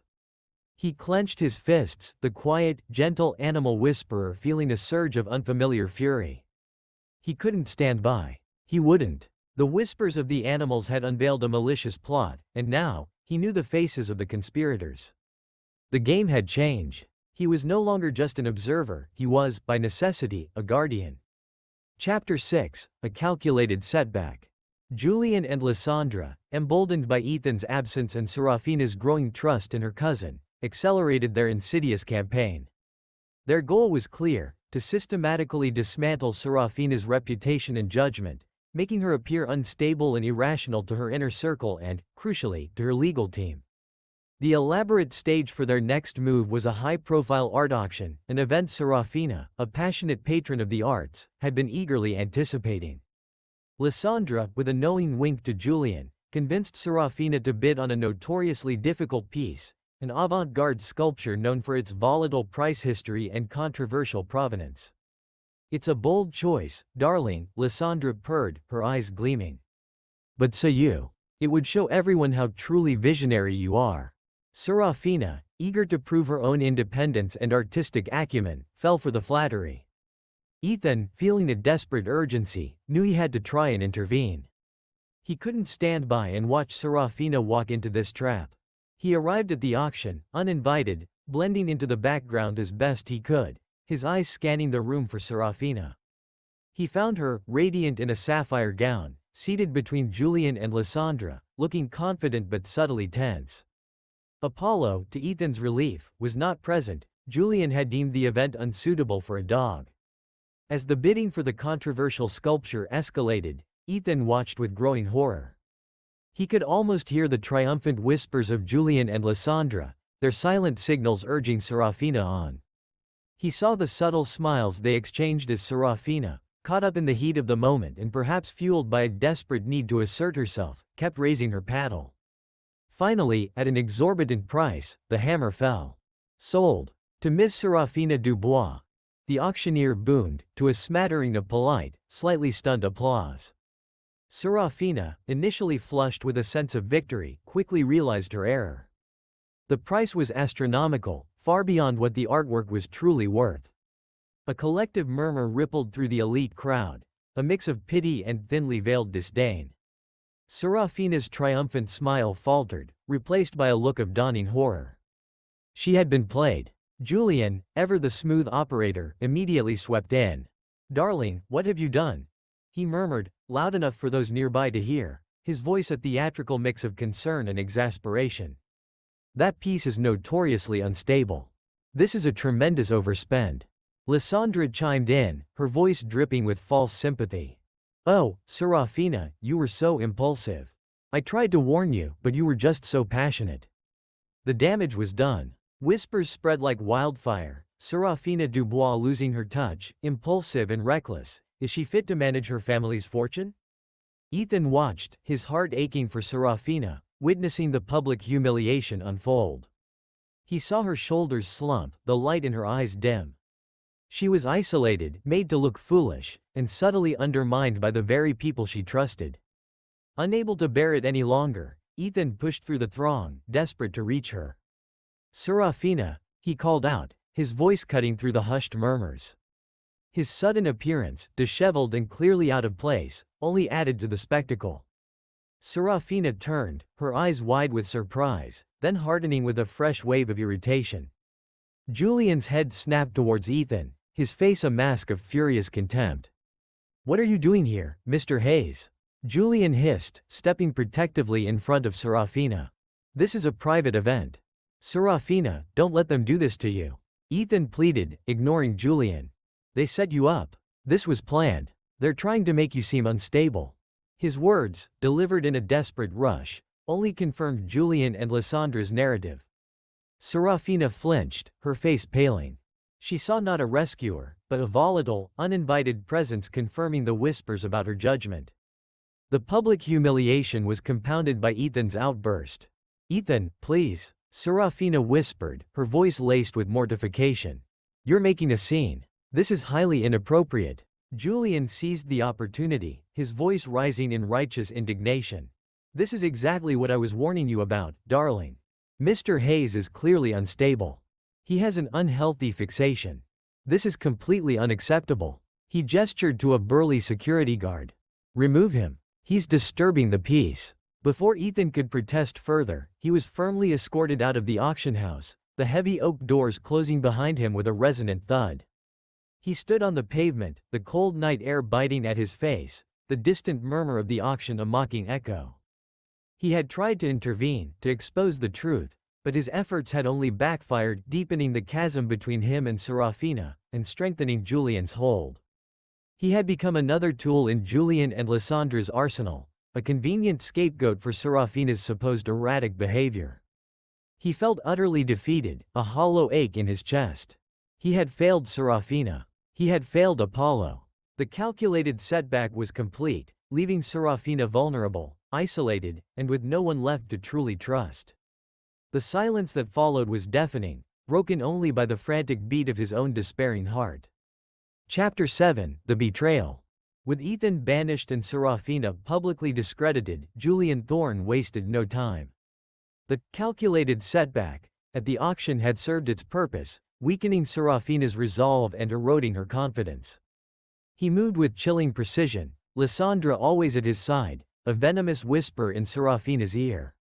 He clenched his fists, the quiet, gentle animal whisperer feeling a surge of unfamiliar fury. He couldn't stand by. He wouldn't. The whispers of the animals had unveiled a malicious plot, and now, he knew the faces of the conspirators. The game had changed. He was no longer just an observer, he was, by necessity, a guardian. Chapter 6, A Calculated Setback. Julian and Lysandra, emboldened by Ethan's absence and Seraphina's growing trust in her cousin, accelerated their insidious campaign. Their goal was clear: to systematically dismantle Seraphina's reputation and judgment, making her appear unstable and irrational to her inner circle and, crucially, to her legal team. The elaborate stage for their next move was a high-profile art auction, an event Seraphina, a passionate patron of the arts, had been eagerly anticipating. Lysandra, with a knowing wink to Julian, convinced Seraphina to bid on a notoriously difficult piece, an avant-garde sculpture known for its volatile price history and controversial provenance. "It's a bold choice, darling," Lysandra purred, her eyes gleaming. "But so you. It would show everyone how truly visionary you are." Seraphina, eager to prove her own independence and artistic acumen, fell for the flattery. Ethan, feeling a desperate urgency, knew he had to try and intervene. He couldn't stand by and watch Seraphina walk into this trap. He arrived at the auction, uninvited, blending into the background as best he could, his eyes scanning the room for Seraphina. He found her, radiant in a sapphire gown, seated between Julian and Lysandra, looking confident but subtly tense. Apollo, to Ethan's relief, was not present, Julian had deemed the event unsuitable for a dog. As the bidding for the controversial sculpture escalated, Ethan watched with growing horror. He could almost hear the triumphant whispers of Julian and Lysandra, their silent signals urging Seraphina on. He saw the subtle smiles they exchanged as Seraphina, caught up in the heat of the moment and perhaps fueled by a desperate need to assert herself, kept raising her paddle. Finally, at an exorbitant price, the hammer fell. Sold. To Miss Seraphina Dubois. The auctioneer boomed, to a smattering of polite, slightly stunned applause. Seraphina, initially flushed with a sense of victory, quickly realized her error. The price was astronomical, far beyond what the artwork was truly worth. A collective murmur rippled through the elite crowd, a mix of pity and thinly veiled disdain. Seraphina's triumphant smile faltered, replaced by a look of dawning horror. She had been played. Julian, ever the smooth operator, immediately swept in. "Darling, what have you done?" he murmured, loud enough for those nearby to hear, his voice a theatrical mix of concern and exasperation. "That piece is notoriously unstable. This is a tremendous overspend." Lysandra chimed in, her voice dripping with false sympathy. "Oh, Seraphina, you were so impulsive. I tried to warn you, but you were just so passionate." The damage was done. Whispers spread like wildfire. Seraphina Dubois losing her touch, impulsive and reckless. Is she fit to manage her family's fortune? Ethan watched, his heart aching for Seraphina, witnessing the public humiliation unfold. He saw her shoulders slump, the light in her eyes dim. She was isolated, made to look foolish, and subtly undermined by the very people she trusted. Unable to bear it any longer, Ethan pushed through the throng, desperate to reach her. "Seraphina," he called out, his voice cutting through the hushed murmurs. His sudden appearance, disheveled and clearly out of place, only added to the spectacle. Seraphina turned, her eyes wide with surprise, then hardening with a fresh wave of irritation. Julian's head snapped towards Ethan, his face a mask of furious contempt. "What are you doing here, Mr. Hayes?" Julian hissed, stepping protectively in front of Seraphina. "This is a private event. Seraphina, don't let them do this to you." Ethan pleaded, ignoring Julian. "They set you up. This was planned. They're trying to make you seem unstable." His words, delivered in a desperate rush, only confirmed Julian and Lysandra's narrative. Seraphina flinched, her face paling. She saw not a rescuer, but a volatile, uninvited presence confirming the whispers about her judgment. The public humiliation was compounded by Ethan's outburst. "Ethan, please," Seraphina whispered, her voice laced with mortification. "You're making a scene. This is highly inappropriate." Julian seized the opportunity, his voice rising in righteous indignation. "This is exactly what I was warning you about, darling. Mr. Hayes is clearly unstable. He has an unhealthy fixation. This is completely unacceptable." He gestured to a burly security guard. "Remove him. He's disturbing the peace." Before Ethan could protest further, he was firmly escorted out of the auction house, the heavy oak doors closing behind him with a resonant thud. He stood on the pavement, the cold night air biting at his face, the distant murmur of the auction a mocking echo. He had tried to intervene, to expose the truth, but his efforts had only backfired, deepening the chasm between him and Seraphina, and strengthening Julian's hold. He had become another tool in Julian and Lysandra's arsenal, a convenient scapegoat for Seraphina's supposed erratic behavior. He felt utterly defeated, a hollow ache in his chest. He had failed Seraphina. He had failed Apollo. The calculated setback was complete, leaving Seraphina vulnerable, isolated, and with no one left to truly trust. The silence that followed was deafening, broken only by the frantic beat of his own despairing heart. Chapter 7: The Betrayal. With Ethan banished and Seraphina publicly discredited, Julian Thorne wasted no time. The calculated setback at the auction had served its purpose, weakening Seraphina's resolve and eroding her confidence. He moved with chilling precision, Lysandra always at his side, a venomous whisper in Seraphina's ear.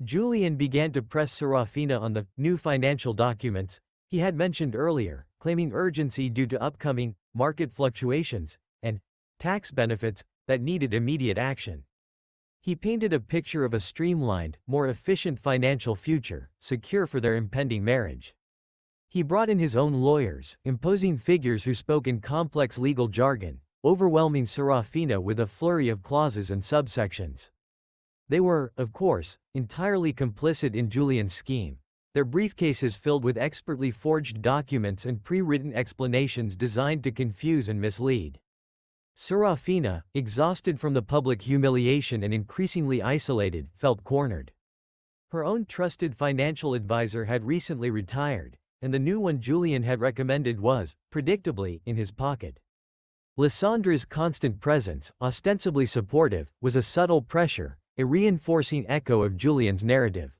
Julian began to press Seraphina on the new financial documents he had mentioned earlier, claiming urgency due to upcoming market fluctuations and tax benefits that needed immediate action. He painted a picture of a streamlined, more efficient financial future, secure for their impending marriage. He brought in his own lawyers, imposing figures who spoke in complex legal jargon, overwhelming Seraphina with a flurry of clauses and subsections. They were, of course, entirely complicit in Julian's scheme, their briefcases filled with expertly forged documents and pre-written explanations designed to confuse and mislead. Seraphina, exhausted from the public humiliation and increasingly isolated, felt cornered. Her own trusted financial advisor had recently retired, and the new one Julian had recommended was, predictably, in his pocket. Lysandra's constant presence, ostensibly supportive, was a subtle pressure, a reinforcing echo of Julian's narrative.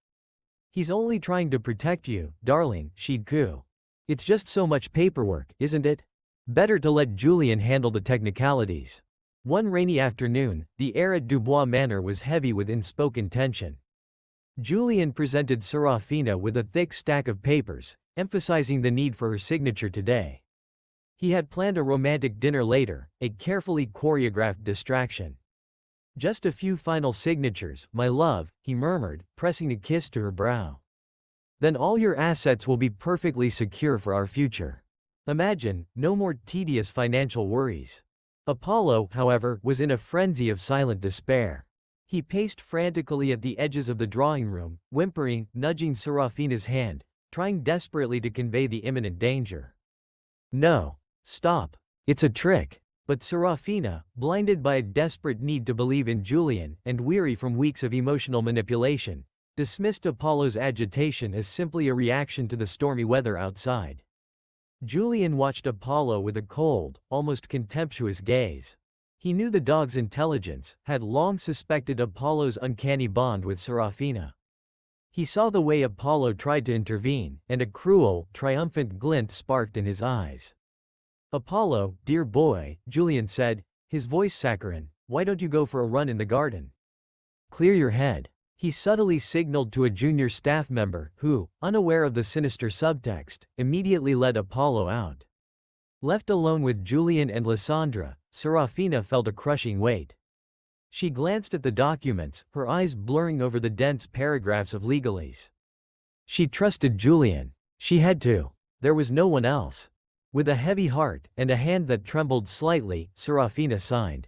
"He's only trying to protect you, darling," she'd coo. "It's just so much paperwork, isn't it? Better to let Julian handle the technicalities." One rainy afternoon, the air at Dubois Manor was heavy with unspoken tension. Julian presented Seraphina with a thick stack of papers, emphasizing the need for her signature today. He had planned a romantic dinner later, a carefully choreographed distraction. "Just a few final signatures, my love," he murmured, pressing a kiss to her brow. "Then all your assets will be perfectly secure for our future. Imagine, no more tedious financial worries." Apollo, however, was in a frenzy of silent despair. He paced frantically at the edges of the drawing room, whimpering, nudging Seraphina's hand, trying desperately to convey the imminent danger. "No. Stop. It's a trick." But Seraphina, blinded by a desperate need to believe in Julian, and weary from weeks of emotional manipulation, dismissed Apollo's agitation as simply a reaction to the stormy weather outside. Julian watched Apollo with a cold, almost contemptuous gaze. He knew the dog's intelligence, had long suspected Apollo's uncanny bond with Seraphina. He saw the way Apollo tried to intervene, and a cruel, triumphant glint sparked in his eyes. "Apollo, dear boy," Julian said, his voice saccharine, "why don't you go for a run in the garden? Clear your head." He subtly signaled to a junior staff member, who, unaware of the sinister subtext, immediately led Apollo out. Left alone with Julian and Lysandra, Seraphina felt a crushing weight. She glanced at the documents, her eyes blurring over the dense paragraphs of legalese. She trusted Julian. She had to. There was no one else. With a heavy heart, and a hand that trembled slightly, Seraphina signed.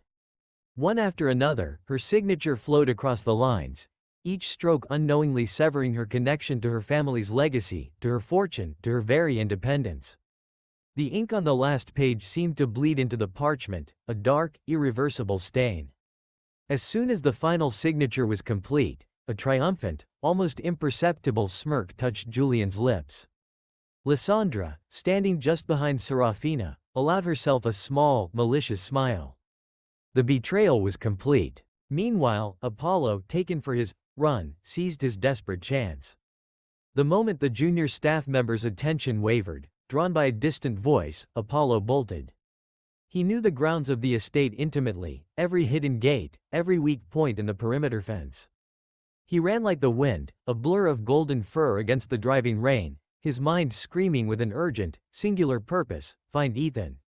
One after another, her signature flowed across the lines, each stroke unknowingly severing her connection to her family's legacy, to her fortune, to her very independence. The ink on the last page seemed to bleed into the parchment, a dark, irreversible stain. As soon as the final signature was complete, a triumphant, almost imperceptible smirk touched Julian's lips. Lysandra, standing just behind Seraphina, allowed herself a small, malicious smile. The betrayal was complete. Meanwhile, Apollo, taken for his run, seized his desperate chance. The moment the junior staff member's attention wavered, drawn by a distant voice, Apollo bolted. He knew the grounds of the estate intimately, every hidden gate, every weak point in the perimeter fence. He ran like the wind, a blur of golden fur against the driving rain, his mind screaming with an urgent, singular purpose: find Ethan.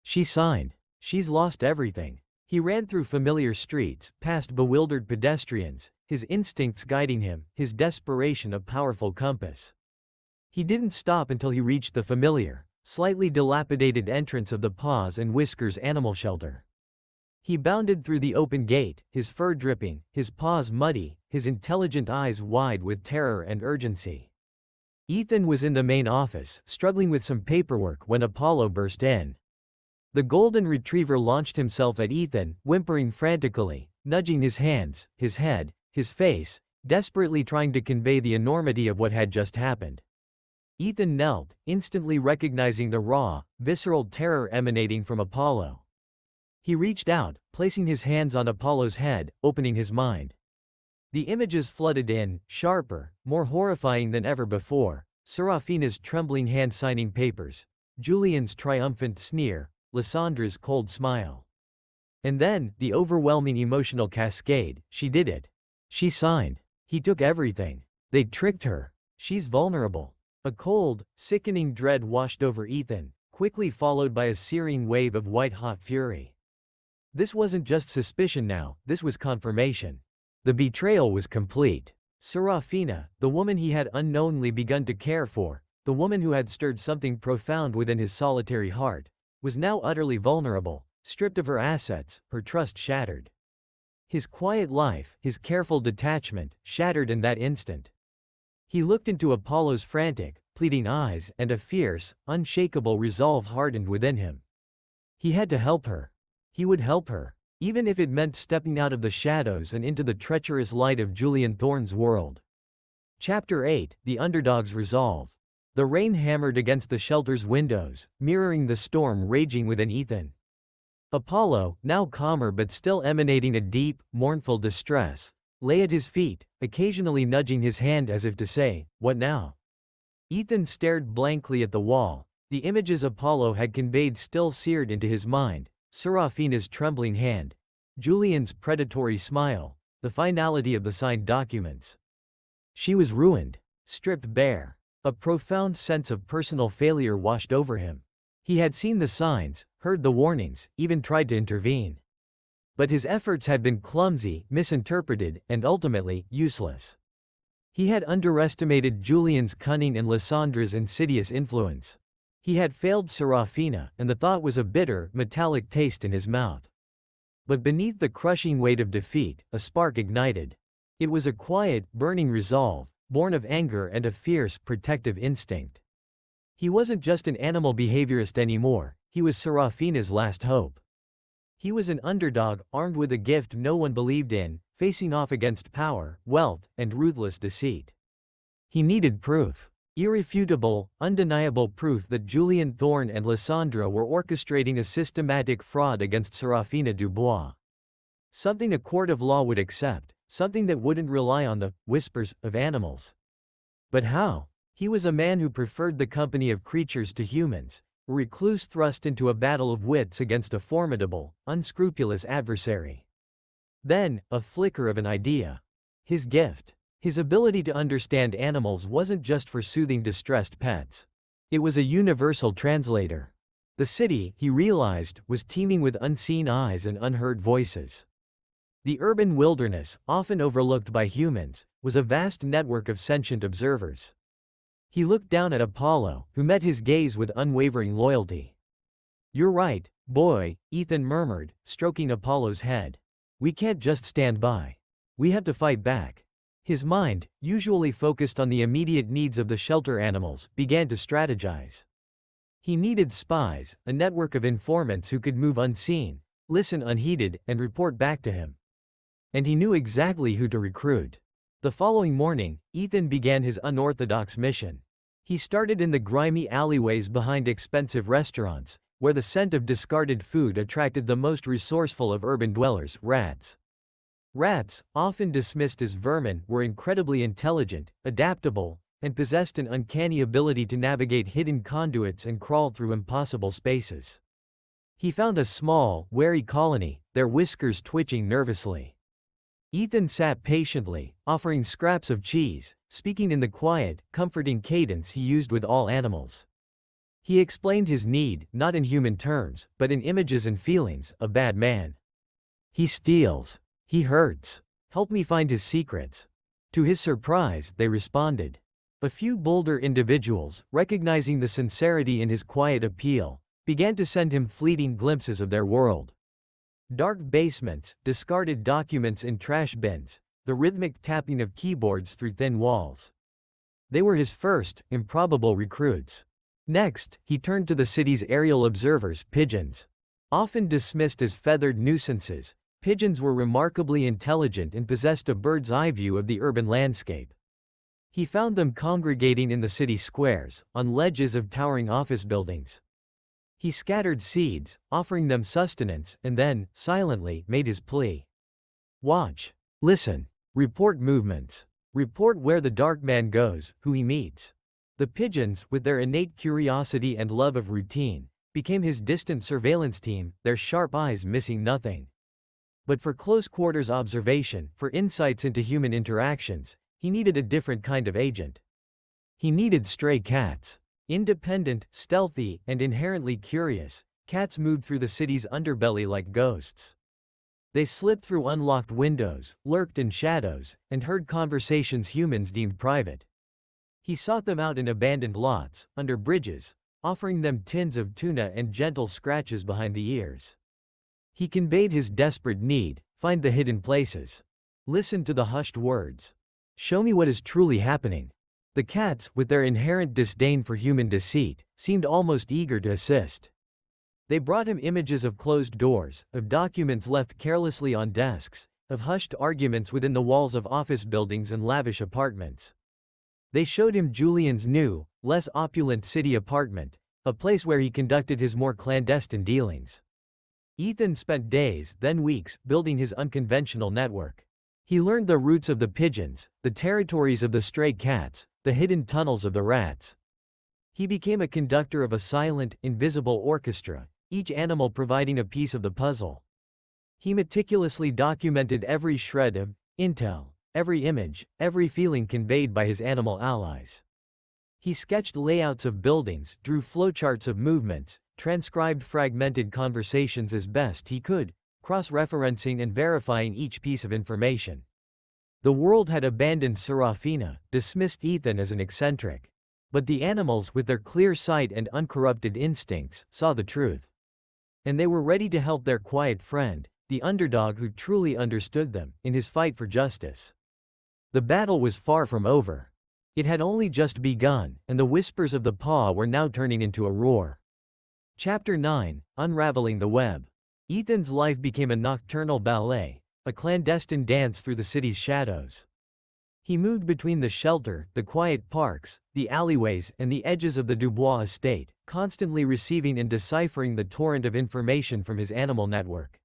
She signed. She's lost everything. He ran through familiar streets, past bewildered pedestrians, his instincts guiding him, his desperation a powerful compass. He didn't stop until he reached the familiar, slightly dilapidated entrance of the Paws and Whiskers animal shelter. He bounded through the open gate, his fur dripping, his paws muddy, his intelligent eyes wide with terror and urgency. Ethan was in the main office, struggling with some paperwork when Apollo burst in. The golden retriever launched himself at Ethan, whimpering frantically, nudging his hands, his head, his face, desperately trying to convey the enormity of what had just happened. Ethan knelt, instantly recognizing the raw, visceral terror emanating from Apollo. He reached out, placing his hands on Apollo's head, opening his mind. The images flooded in, sharper, more horrifying than ever before: Seraphina's trembling hand signing papers, Julian's triumphant sneer, Lysandra's cold smile. And then, the overwhelming emotional cascade: she did it. She signed. He took everything. They tricked her. She's vulnerable. A cold, sickening dread washed over Ethan, quickly followed by a searing wave of white-hot fury. This wasn't just suspicion now, this was confirmation. The betrayal was complete. Seraphina, the woman he had unknowingly begun to care for, The woman who had stirred something profound within his solitary heart was now utterly vulnerable, stripped of her assets, her trust shattered. His quiet life, his careful detachment, shattered in that instant. He looked into Apollo's frantic, pleading eyes, and a fierce, unshakable resolve hardened within him. He had to help her. He would help her, even if it meant stepping out of the shadows and into the treacherous light of Julian Thorne's world. Chapter 8: The Underdog's Resolve. The rain hammered against the shelter's windows, mirroring the storm raging within Ethan. Apollo, now calmer but still emanating a deep, mournful distress, lay at his feet, occasionally nudging his hand as if to say, "What now?" Ethan stared blankly at the wall, the images Apollo had conveyed still seared into his mind: Seraphina's trembling hand, Julian's predatory smile, the finality of the signed documents. She was ruined, stripped bare. A profound sense of personal failure washed over him. He had seen the signs, heard the warnings, even tried to intervene. But his efforts had been clumsy, misinterpreted, and ultimately, useless. He had underestimated Julian's cunning and Lysandra's insidious influence. He had failed Seraphina, and the thought was a bitter, metallic taste in his mouth. But beneath the crushing weight of defeat, a spark ignited. It was a quiet, burning resolve, born of anger and a fierce, protective instinct. He wasn't just an animal behaviorist anymore, he was Seraphina's last hope. He was an underdog, armed with a gift no one believed in, facing off against power, wealth, and ruthless deceit. He needed proof. Irrefutable, undeniable proof that Julian Thorne and Lysandra were orchestrating a systematic fraud against Seraphina Dubois. Something a court of law would accept. Something that wouldn't rely on the whispers of animals. But how? He was a man who preferred the company of creatures to humans, a recluse thrust into a battle of wits against a formidable, unscrupulous adversary. Then, a flicker of an idea. His gift. His ability to understand animals wasn't just for soothing distressed pets. It was a universal translator. The city, he realized, was teeming with unseen eyes and unheard voices. The urban wilderness, often overlooked by humans, was a vast network of sentient observers. He looked down at Apollo, who met his gaze with unwavering loyalty. "You're right, boy," Ethan murmured, stroking Apollo's head. "We can't just stand by. We have to fight back." His mind, usually focused on the immediate needs of the shelter animals, began to strategize. He needed spies, a network of informants who could move unseen, listen unheeded, and report back to him. And he knew exactly who to recruit. The following morning, Ethan began his unorthodox mission. He started in the grimy alleyways behind expensive restaurants, where the scent of discarded food attracted the most resourceful of urban dwellers: rats. Rats, often dismissed as vermin, were incredibly intelligent, adaptable, and possessed an uncanny ability to navigate hidden conduits and crawl through impossible spaces. He found a small, wary colony, their whiskers twitching nervously. Ethan sat patiently, offering scraps of cheese, speaking in the quiet, comforting cadence he used with all animals. He explained his need, not in human terms, but in images and feelings: a bad man. He steals. He hurts. Help me find his secrets. To his surprise, they responded. A few bolder individuals, recognizing the sincerity in his quiet appeal, began to send him fleeting glimpses of their world. Dark basements, discarded documents in trash bins, the rhythmic tapping of keyboards through thin walls. They were his first, improbable recruits. Next, he turned to the city's aerial observers: pigeons. Often dismissed as feathered nuisances, pigeons were remarkably intelligent and possessed a bird's-eye view of the urban landscape. He found them congregating in the city squares, on ledges of towering office buildings. He scattered seeds, offering them sustenance, and then, silently, made his plea. "Watch. Listen. Report movements. Report where the dark man goes, who he meets." The pigeons, with their innate curiosity and love of routine, became his distant surveillance team, their sharp eyes missing nothing. But for close-quarters observation, for insights into human interactions, he needed a different kind of agent. He needed stray cats. Independent, stealthy, and inherently curious, cats moved through the city's underbelly like ghosts. They slipped through unlocked windows, lurked in shadows, and heard conversations humans deemed private. He sought them out in abandoned lots, under bridges, offering them tins of tuna and gentle scratches behind the ears. He conveyed his desperate need: find the hidden places. Listen to the hushed words. Show me what is truly happening. The cats, with their inherent disdain for human deceit, seemed almost eager to assist. They brought him images of closed doors, of documents left carelessly on desks, of hushed arguments within the walls of office buildings and lavish apartments. They showed him Julian's new, less opulent city apartment, a place where he conducted his more clandestine dealings. Ethan spent days, then weeks, building his unconventional network. He learned the routes of the pigeons, the territories of the stray cats, the hidden tunnels of the rats. He became a conductor of a silent, invisible orchestra, each animal providing a piece of the puzzle. He meticulously documented every shred of intel, every image, every feeling conveyed by his animal allies. He sketched layouts of buildings, drew flowcharts of movements, transcribed fragmented conversations as best he could, cross-referencing and verifying each piece of information. The world had abandoned Seraphina, dismissed Ethan as an eccentric. But the animals, with their clear sight and uncorrupted instincts, saw the truth. And they were ready to help their quiet friend, the underdog who truly understood them, in his fight for justice. The battle was far from over. It had only just begun, and the whispers of the paw were now turning into a roar. Chapter 9: Unraveling the Web. Ethan's life became a nocturnal ballet, a clandestine dance through the city's shadows. He moved between the shelter, the quiet parks, the alleyways, and the edges of the Dubois estate, constantly receiving and deciphering the torrent of information from his animal network.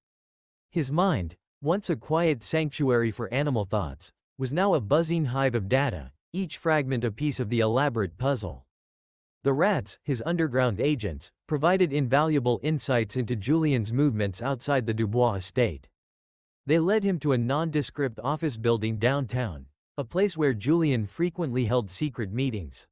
His mind, once a quiet sanctuary for animal thoughts, was now a buzzing hive of data, each fragment a piece of the elaborate puzzle. The rats, his underground agents, provided invaluable insights into Julian's movements outside the Dubois estate. They led him to a nondescript office building downtown, a place where Julian frequently held secret meetings.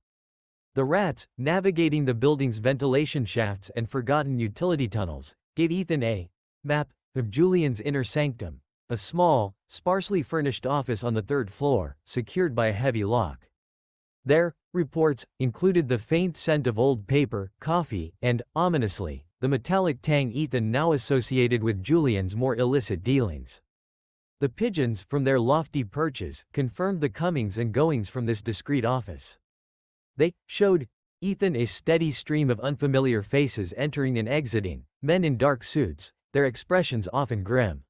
The rats, navigating the building's ventilation shafts and forgotten utility tunnels, gave Ethan a map of Julian's inner sanctum, a small, sparsely furnished office on the third floor, secured by a heavy lock. Their reports included the faint scent of old paper, coffee, and, ominously, the metallic tang Ethan now associated with Julian's more illicit dealings. The pigeons, from their lofty perches, confirmed the comings and goings from this discreet office. They showed Ethan a steady stream of unfamiliar faces entering and exiting, men in dark suits, their expressions often grim.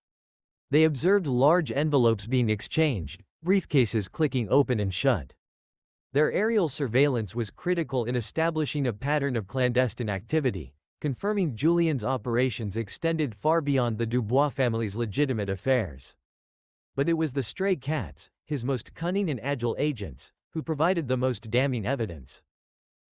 They observed large envelopes being exchanged, briefcases clicking open and shut. Their aerial surveillance was critical in establishing a pattern of clandestine activity, confirming Julian's operations extended far beyond the Dubois family's legitimate affairs. But it was the stray cats, his most cunning and agile agents, who provided the most damning evidence.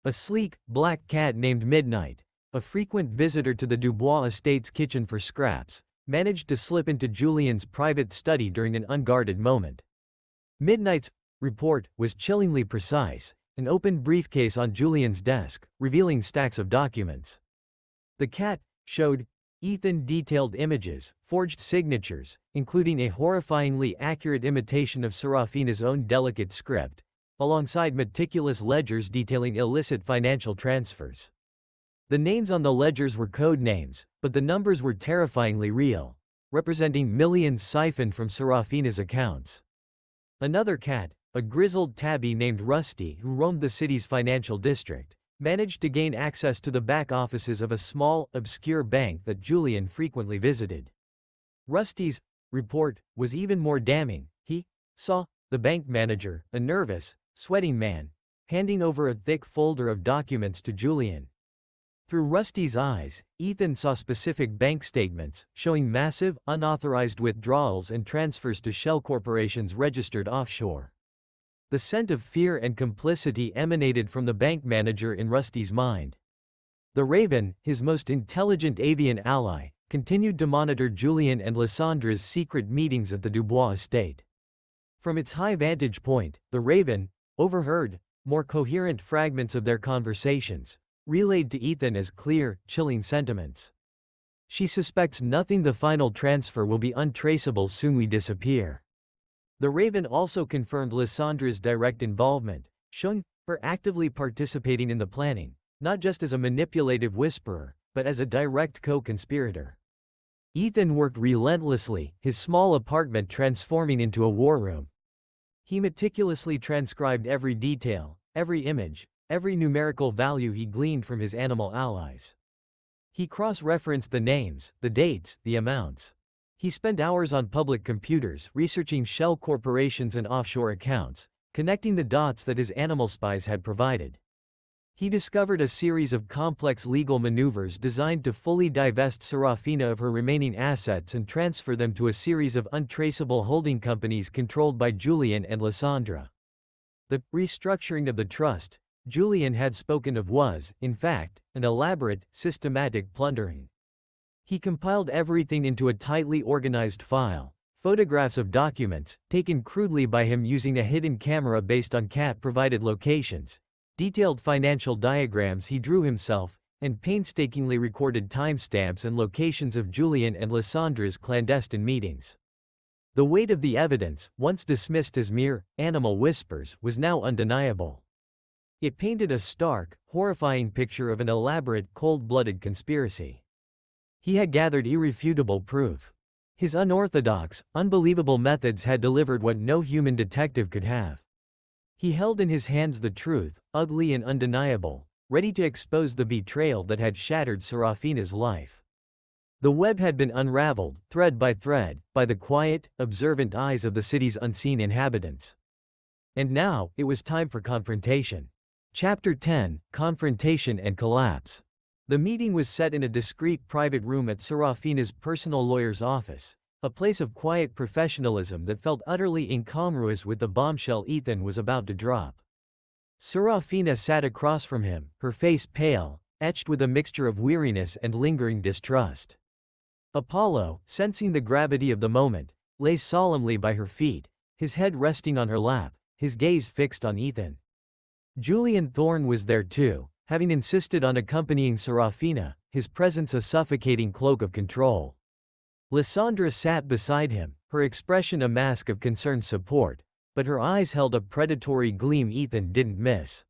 A sleek, black cat named Midnight, a frequent visitor to the Dubois estate's kitchen for scraps, managed to slip into Julian's private study during an unguarded moment. Midnight's report was chillingly precise, an open briefcase on Julian's desk, revealing stacks of documents. The cat showed Ethan detailed images, forged signatures, including a horrifyingly accurate imitation of Seraphina's own delicate script, alongside meticulous ledgers detailing illicit financial transfers. The names on the ledgers were code names, but the numbers were terrifyingly real, representing millions siphoned from Seraphina's accounts. Another cat, a grizzled tabby named Rusty who roamed the city's financial district, managed to gain access to the back offices of a small, obscure bank that Julian frequently visited. Rusty's report was even more damning. He saw the bank manager, a nervous, sweating man, handing over a thick folder of documents to Julian. Through Rusty's eyes, Ethan saw specific bank statements, showing massive, unauthorized withdrawals and transfers to shell corporations registered offshore. The scent of fear and complicity emanated from the bank manager in Rusty's mind. The Raven, his most intelligent avian ally, continued to monitor Julian and Lyssandra's secret meetings at the Dubois estate. From its high vantage point, the Raven overheard more coherent fragments of their conversations, relayed to Ethan as clear, chilling sentiments. She suspects nothing. The final transfer will be untraceable. Soon we disappear. The Raven also confirmed Lyssandra's direct involvement, showing her actively participating in the planning, not just as a manipulative whisperer, but as a direct co-conspirator. Ethan worked relentlessly, his small apartment transforming into a war room. He meticulously transcribed every detail, every image, every numerical value he gleaned from his animal allies. He cross-referenced the names, the dates, the amounts. He spent hours on public computers researching shell corporations and offshore accounts, connecting the dots that his animal spies had provided. He discovered a series of complex legal maneuvers designed to fully divest Seraphina of her remaining assets and transfer them to a series of untraceable holding companies controlled by Julian and Lysandra. The restructuring of the trust Julian had spoken of was, in fact, an elaborate, systematic plundering. He compiled everything into a tightly organized file, photographs of documents, taken crudely by him using a hidden camera based on CAT-provided locations, detailed financial diagrams he drew himself, and painstakingly recorded timestamps and locations of Julian and Lysandra's clandestine meetings. The weight of the evidence, once dismissed as mere animal whispers, was now undeniable. It painted a stark, horrifying picture of an elaborate, cold-blooded conspiracy. He had gathered irrefutable proof. His unorthodox, unbelievable methods had delivered what no human detective could have. He held in his hands the truth, ugly and undeniable, ready to expose the betrayal that had shattered Seraphina's life. The web had been unraveled, thread by thread, by the quiet, observant eyes of the city's unseen inhabitants. And now, it was time for confrontation. Chapter 10: Confrontation and Collapse. The meeting was set in a discreet private room at Seraphina's personal lawyer's office, a place of quiet professionalism that felt utterly incongruous with the bombshell Ethan was about to drop. Seraphina sat across from him, her face pale, etched with a mixture of weariness and lingering distrust. Apollo, sensing the gravity of the moment, lay solemnly by her feet, his head resting on her lap, his gaze fixed on Ethan. Julian Thorne was there too, having insisted on accompanying Seraphina, his presence a suffocating cloak of control. Lysandra sat beside him, her expression a mask of concerned support, but her eyes held a predatory gleam Ethan didn't miss.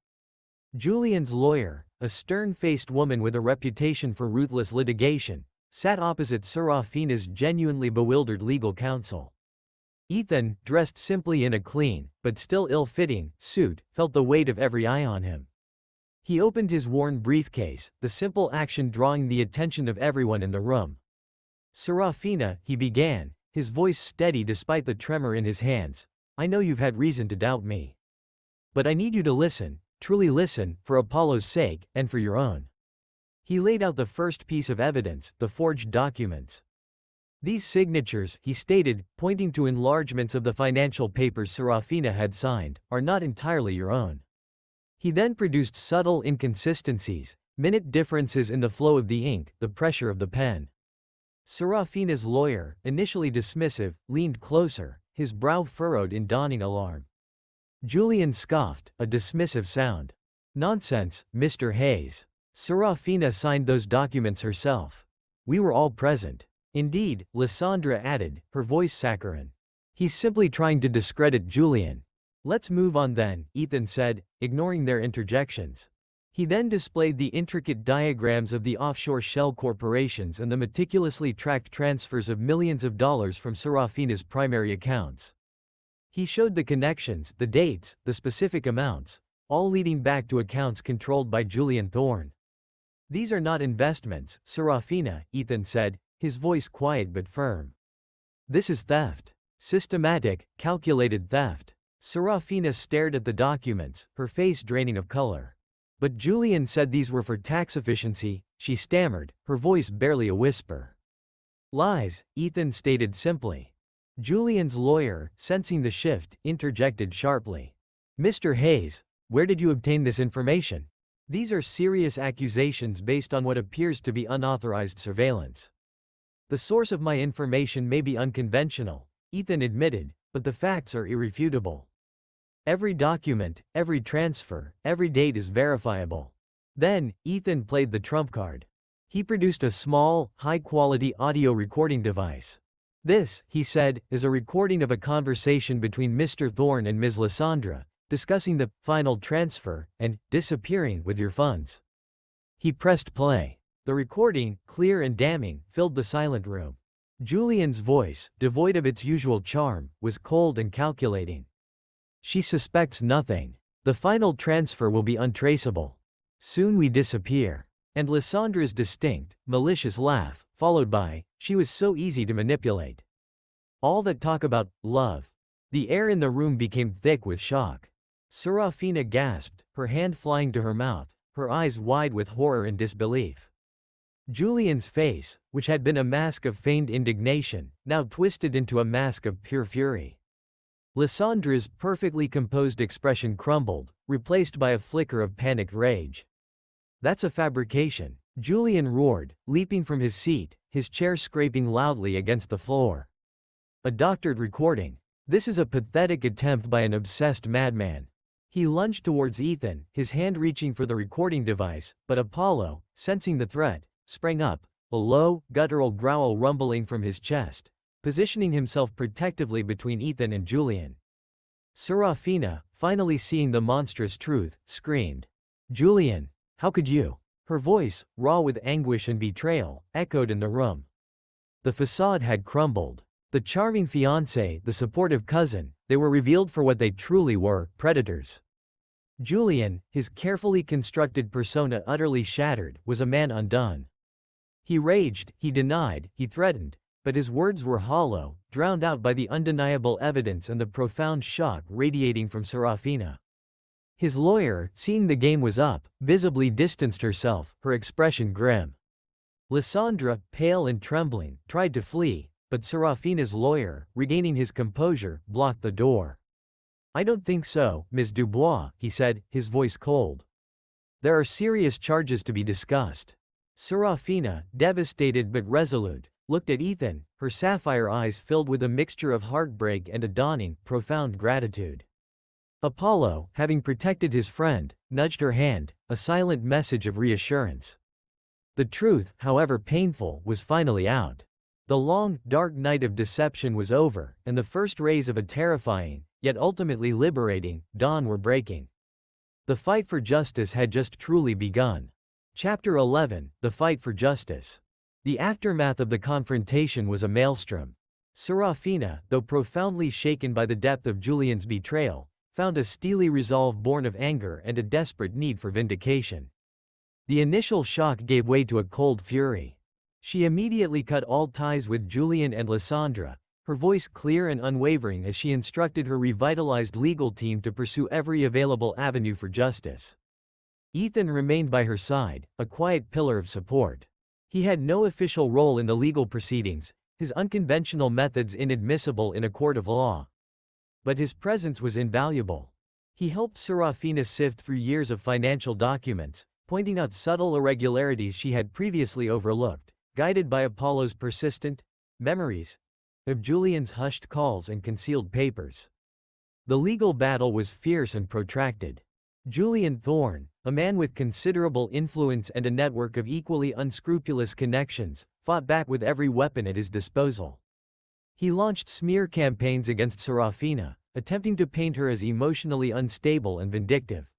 Julian's lawyer, a stern-faced woman with a reputation for ruthless litigation, sat opposite Seraphina's genuinely bewildered legal counsel. Ethan, dressed simply in a clean, but still ill-fitting, suit, felt the weight of every eye on him. He opened his worn briefcase, the simple action drawing the attention of everyone in the room. "Seraphina," he began, his voice steady despite the tremor in his hands, "I know you've had reason to doubt me. But I need you to listen, truly listen, for Apollo's sake, and for your own." He laid out the first piece of evidence, the forged documents. "These signatures," he stated, pointing to enlargements of the financial papers Seraphina had signed, "are not entirely your own." He then produced subtle inconsistencies, minute differences in the flow of the ink, the pressure of the pen. Seraphina's lawyer, initially dismissive, leaned closer, his brow furrowed in dawning alarm. Julian scoffed, a dismissive sound. "Nonsense, Mr. Hayes. Seraphina signed those documents herself. We were all present." "Indeed," Lysandra added, her voice saccharine. "He's simply trying to discredit Julian." "Let's move on then," Ethan said, ignoring their interjections. He then displayed the intricate diagrams of the offshore shell corporations and the meticulously tracked transfers of millions of dollars from Seraphina's primary accounts. He showed the connections, the dates, the specific amounts, all leading back to accounts controlled by Julian Thorne. "These are not investments, Seraphina," Ethan said, his voice quiet but firm. "This is theft. Systematic, calculated theft." Seraphina stared at the documents, her face draining of color. "But Julian said these were for tax efficiency," she stammered, her voice barely a whisper. "Lies," Ethan stated simply. Julian's lawyer, sensing the shift, interjected sharply. "Mr. Hayes, where did you obtain this information? These are serious accusations based on what appears to be unauthorized surveillance." "The source of my information may be unconventional," Ethan admitted, "but the facts are irrefutable. Every document, every transfer, every date is verifiable." Then, Ethan played the trump card. He produced a small, high-quality audio recording device. "This," he said, "is a recording of a conversation between Mr. Thorne and Ms. Lysandra, discussing the final transfer and disappearing with your funds. He pressed play. The recording, clear and damning, filled the silent room. Julian's voice, devoid of its usual charm, was cold and calculating. She suspects nothing. The final transfer will be untraceable. Soon we disappear. And Lysandra's distinct, malicious laugh, followed by, she was so easy to manipulate. All that talk about love. The air in the room became thick with shock. Seraphina gasped, her hand flying to her mouth, her eyes wide with horror and disbelief. Julian's face, which had been a mask of feigned indignation, now twisted into a mask of pure fury. Lysandra's perfectly composed expression crumbled, replaced by a flicker of panicked rage. That's a fabrication, Julian roared, leaping from his seat, his chair scraping loudly against the floor. A doctored recording. This is a pathetic attempt by an obsessed madman. He lunged towards Ethan, his hand reaching for the recording device, but Apollo, sensing the threat, sprang up, a low, guttural growl rumbling from his chest, positioning himself protectively between Ethan and Julian. Seraphina, finally seeing the monstrous truth, screamed. "Julian, how could you?" Her voice, raw with anguish and betrayal, echoed in the room. The facade had crumbled. The charming fiancé, the supportive cousin, they were revealed for what they truly were, predators. Julian, his carefully constructed persona utterly shattered, was a man undone. He raged, he denied, he threatened, but his words were hollow, drowned out by the undeniable evidence and the profound shock radiating from Seraphina. His lawyer, seeing the game was up, visibly distanced herself, her expression grim. Lysandra, pale and trembling, tried to flee, but Seraphina's lawyer, regaining his composure, blocked the door. "I don't think so, Ms. Dubois," he said, his voice cold. "There are serious charges to be discussed." Seraphina, devastated but resolute, looked at Ethan, her sapphire eyes filled with a mixture of heartbreak and a dawning, profound gratitude. Apollo, having protected his friend, nudged her hand, a silent message of reassurance. The truth, however painful, was finally out. The long, dark night of deception was over, and the first rays of a terrifying, yet ultimately liberating, dawn were breaking. The fight for justice had just truly begun. Chapter 11, The Fight for Justice. The aftermath of the confrontation was a maelstrom. Seraphina, though profoundly shaken by the depth of Julian's betrayal, found a steely resolve born of anger and a desperate need for vindication. The initial shock gave way to a cold fury. She immediately cut all ties with Julian and Lysandra, her voice clear and unwavering as she instructed her revitalized legal team to pursue every available avenue for justice. Ethan remained by her side, a quiet pillar of support. He had no official role in the legal proceedings, his unconventional methods inadmissible in a court of law. But his presence was invaluable. He helped Seraphina sift through years of financial documents, pointing out subtle irregularities she had previously overlooked, guided by Apollo's persistent memories of Julian's hushed calls and concealed papers. The legal battle was fierce and protracted. Julian Thorne, a man with considerable influence and a network of equally unscrupulous connections, fought back with every weapon at his disposal. He launched smear campaigns against Seraphina, attempting to paint her as emotionally unstable and vindictive.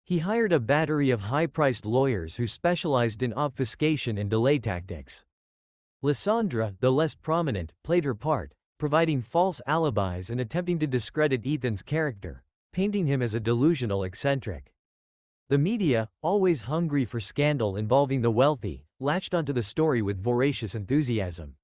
He hired a battery of high-priced lawyers who specialized in obfuscation and delay tactics. Lysandra, though less prominent, played her part, providing false alibis and attempting to discredit Ethan's character, painting him as a delusional eccentric. The media, always hungry for scandal involving the wealthy, latched onto the story with voracious enthusiasm.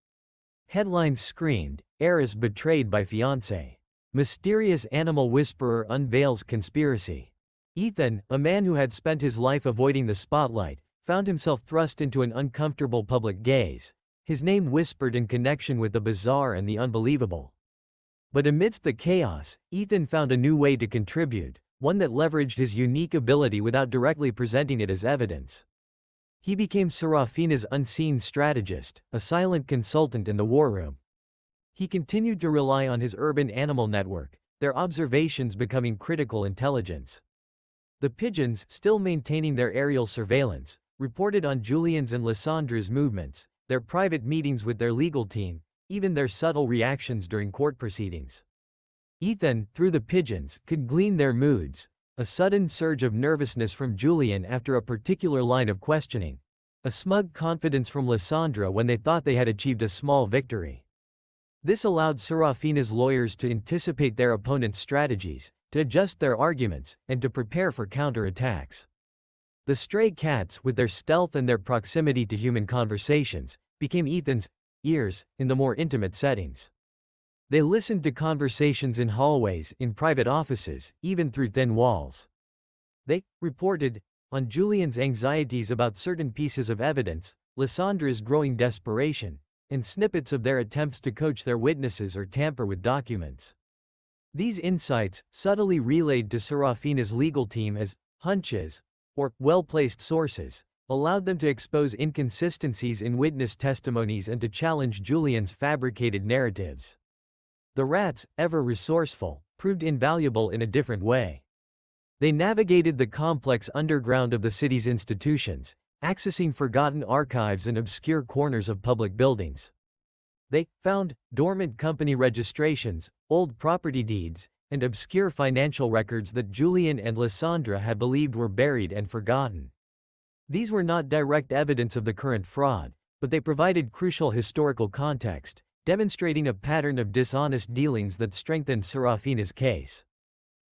Headlines screamed, "Heiress betrayed by fiancé." "Mysterious animal whisperer unveils conspiracy." Ethan, a man who had spent his life avoiding the spotlight, found himself thrust into an uncomfortable public gaze, his name whispered in connection with the bizarre and the unbelievable. But amidst the chaos, Ethan found a new way to contribute, one that leveraged his unique ability without directly presenting it as evidence. He became Seraphina's unseen strategist, a silent consultant in the war room. He continued to rely on his urban animal network, their observations becoming critical intelligence. The pigeons, still maintaining their aerial surveillance, reported on Julian's and Lysandra's movements, their private meetings with their legal team, even their subtle reactions during court proceedings. Ethan, through the pigeons, could glean their moods, a sudden surge of nervousness from Julian after a particular line of questioning, a smug confidence from Lysandra when they thought they had achieved a small victory. This allowed Seraphina's lawyers to anticipate their opponent's strategies, to adjust their arguments, and to prepare for counterattacks. The stray cats, with their stealth and their proximity to human conversations, became Ethan's ears in the more intimate settings. They listened to conversations in hallways, in private offices, even through thin walls. They reported on Julian's anxieties about certain pieces of evidence, Lysandra's growing desperation, and snippets of their attempts to coach their witnesses or tamper with documents. These insights, subtly relayed to Seraphina's legal team as hunches or well-placed sources, allowed them to expose inconsistencies in witness testimonies and to challenge Julian's fabricated narratives. The rats, ever resourceful, proved invaluable in a different way. They navigated the complex underground of the city's institutions, accessing forgotten archives and obscure corners of public buildings. They found dormant company registrations, old property deeds, and obscure financial records that Julian and Lysandra had believed were buried and forgotten. These were not direct evidence of the current fraud, but they provided crucial historical context, demonstrating a pattern of dishonest dealings that strengthened Seraphina's case.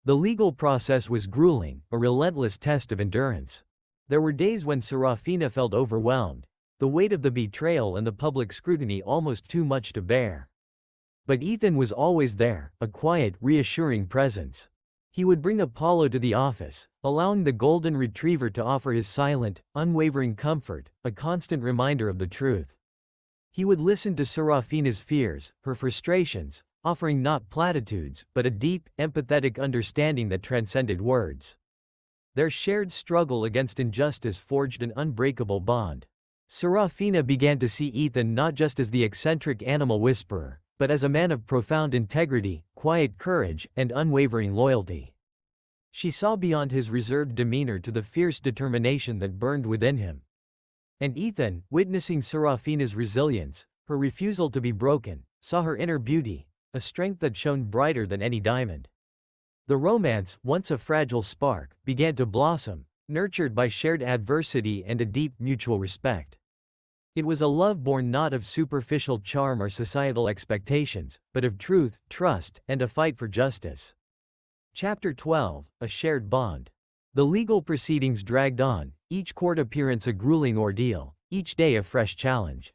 The legal process was grueling, a relentless test of endurance. There were days when Seraphina felt overwhelmed, the weight of the betrayal and the public scrutiny almost too much to bear. But Ethan was always there, a quiet, reassuring presence. He would bring Apollo to the office, allowing the golden retriever to offer his silent, unwavering comfort, a constant reminder of the truth. He would listen to Seraphina's fears, her frustrations, offering not platitudes, but a deep, empathetic understanding that transcended words. Their shared struggle against injustice forged an unbreakable bond. Seraphina began to see Ethan not just as the eccentric animal whisperer, but as a man of profound integrity, quiet courage, and unwavering loyalty. She saw beyond his reserved demeanor to the fierce determination that burned within him. And Ethan, witnessing Seraphina's resilience, her refusal to be broken, saw her inner beauty, a strength that shone brighter than any diamond. The romance, once a fragile spark, began to blossom, nurtured by shared adversity and a deep mutual respect. It was a love born not of superficial charm or societal expectations, but of truth, trust, and a fight for justice. Chapter 12, A Shared Bond. The legal proceedings dragged on, each court appearance a grueling ordeal, each day a fresh challenge.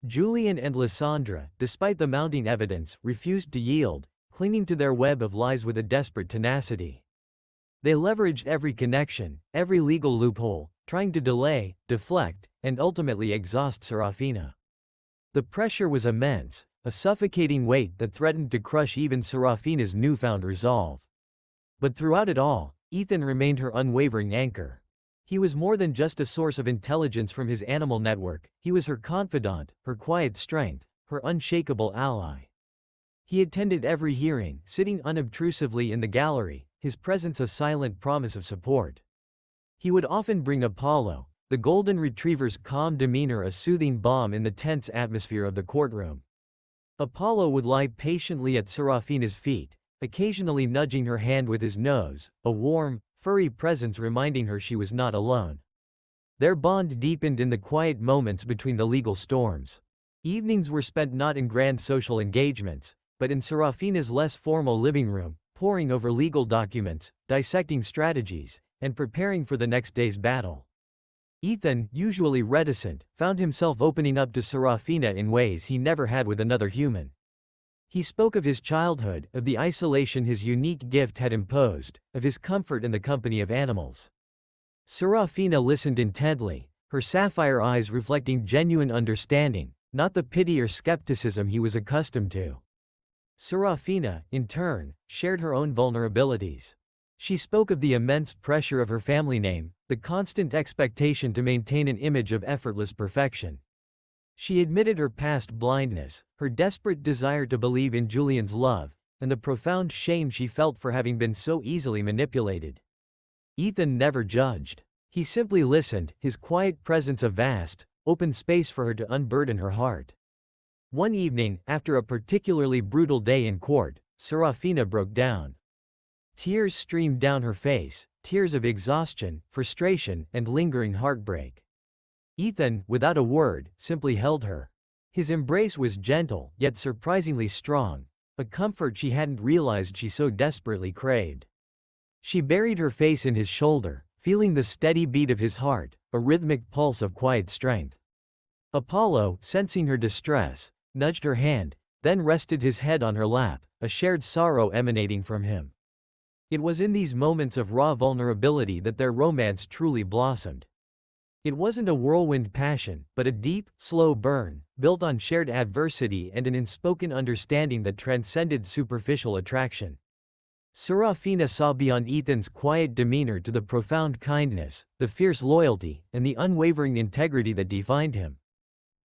Julian and Lysandra, despite the mounting evidence, refused to yield, clinging to their web of lies with a desperate tenacity. They leveraged every connection, every legal loophole, trying to delay, deflect, and ultimately exhaust Seraphina. The pressure was immense, a suffocating weight that threatened to crush even Seraphina's newfound resolve. But throughout it all, Ethan remained her unwavering anchor. He was more than just a source of intelligence from his animal network, he was her confidant, her quiet strength, her unshakable ally. He attended every hearing, sitting unobtrusively in the gallery, his presence a silent promise of support. He would often bring Apollo, the golden retriever's calm demeanor a soothing balm in the tense atmosphere of the courtroom. Apollo would lie patiently at Seraphina's feet, occasionally nudging her hand with his nose, a warm, furry presence reminding her she was not alone. Their bond deepened in the quiet moments between the legal storms. Evenings were spent not in grand social engagements, but in Seraphina's less formal living room, poring over legal documents, dissecting strategies, and preparing for the next day's battle. Ethan, usually reticent, found himself opening up to Seraphina in ways he never had with another human. He spoke of his childhood, of the isolation his unique gift had imposed, of his comfort in the company of animals. Seraphina listened intently, her sapphire eyes reflecting genuine understanding, not the pity or skepticism he was accustomed to. Seraphina, in turn, shared her own vulnerabilities. She spoke of the immense pressure of her family name, the constant expectation to maintain an image of effortless perfection. She admitted her past blindness, her desperate desire to believe in Julian's love, and the profound shame she felt for having been so easily manipulated. Ethan never judged. He simply listened, his quiet presence a vast, open space for her to unburden her heart. One evening, after a particularly brutal day in court, Seraphina broke down. Tears streamed down her face, tears of exhaustion, frustration, and lingering heartbreak. Ethan, without a word, simply held her. His embrace was gentle, yet surprisingly strong, a comfort she hadn't realized she so desperately craved. She buried her face in his shoulder, feeling the steady beat of his heart, a rhythmic pulse of quiet strength. Apollo, sensing her distress, nudged her hand, then rested his head on her lap, a shared sorrow emanating from him. It was in these moments of raw vulnerability that their romance truly blossomed. It wasn't a whirlwind passion, but a deep, slow burn, built on shared adversity and an unspoken understanding that transcended superficial attraction. Seraphina saw beyond Ethan's quiet demeanor to the profound kindness, the fierce loyalty, and the unwavering integrity that defined him.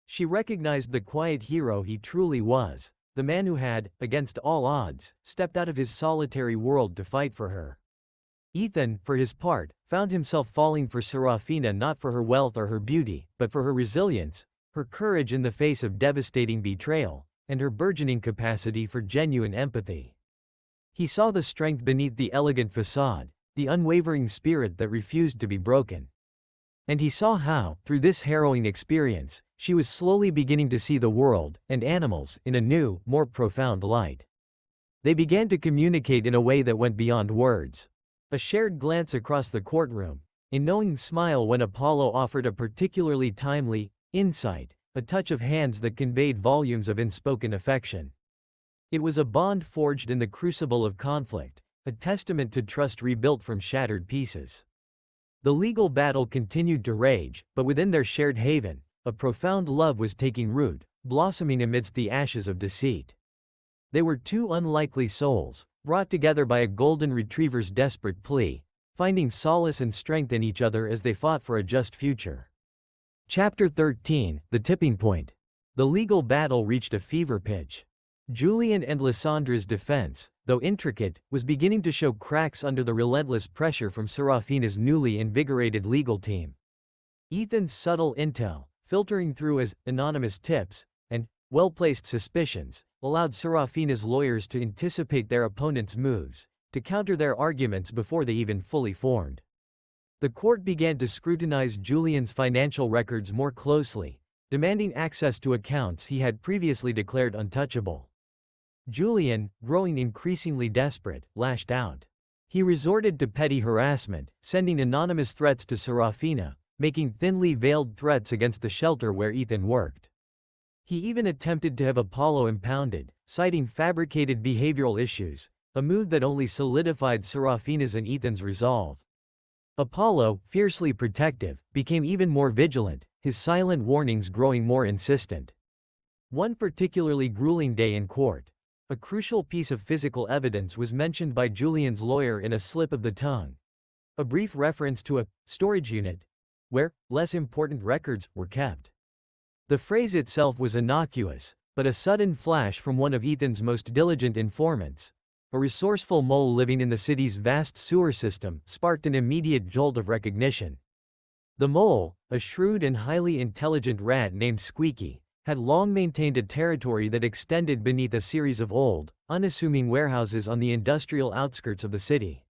She recognized the quiet hero he truly was, the man who had, against all odds, stepped out of his solitary world to fight for her. Ethan, for his part, found himself falling for Seraphina not for her wealth or her beauty, but for her resilience, her courage in the face of devastating betrayal, and her burgeoning capacity for genuine empathy. He saw the strength beneath the elegant facade, the unwavering spirit that refused to be broken. And he saw how, through this harrowing experience, she was slowly beginning to see the world, and animals, in a new, more profound light. They began to communicate in a way that went beyond words. A shared glance across the courtroom, a knowing smile when Apollo offered a particularly timely insight, a touch of hands that conveyed volumes of unspoken affection. It was a bond forged in the crucible of conflict, a testament to trust rebuilt from shattered pieces. The legal battle continued to rage, but within their shared haven, a profound love was taking root, blossoming amidst the ashes of deceit. They were two unlikely souls, brought together by a golden retriever's desperate plea, finding solace and strength in each other as they fought for a just future. Chapter 13, The Tipping Point. The legal battle reached a fever pitch. Julian and Lyssandra's defense, though intricate, was beginning to show cracks under the relentless pressure from Seraphina's newly invigorated legal team. Ethan's subtle intel, filtering through as anonymous tips and well-placed suspicions, allowed Seraphina's lawyers to anticipate their opponents' moves, to counter their arguments before they even fully formed. The court began to scrutinize Julian's financial records more closely, demanding access to accounts he had previously declared untouchable. Julian, growing increasingly desperate, lashed out. He resorted to petty harassment, sending anonymous threats to Seraphina, making thinly veiled threats against the shelter where Ethan worked. He even attempted to have Apollo impounded, citing fabricated behavioral issues, a move that only solidified Seraphina's and Ethan's resolve. Apollo, fiercely protective, became even more vigilant, his silent warnings growing more insistent. One particularly grueling day in court, a crucial piece of physical evidence was mentioned by Julian's lawyer in a slip of the tongue. A brief reference to a storage unit, where less important records were kept. The phrase itself was innocuous, but a sudden flash from one of Ethan's most diligent informants, a resourceful mole living in the city's vast sewer system, sparked an immediate jolt of recognition. The mole, a shrewd and highly intelligent rat named Squeaky, had long maintained a territory that extended beneath a series of old, unassuming warehouses on the industrial outskirts of the city.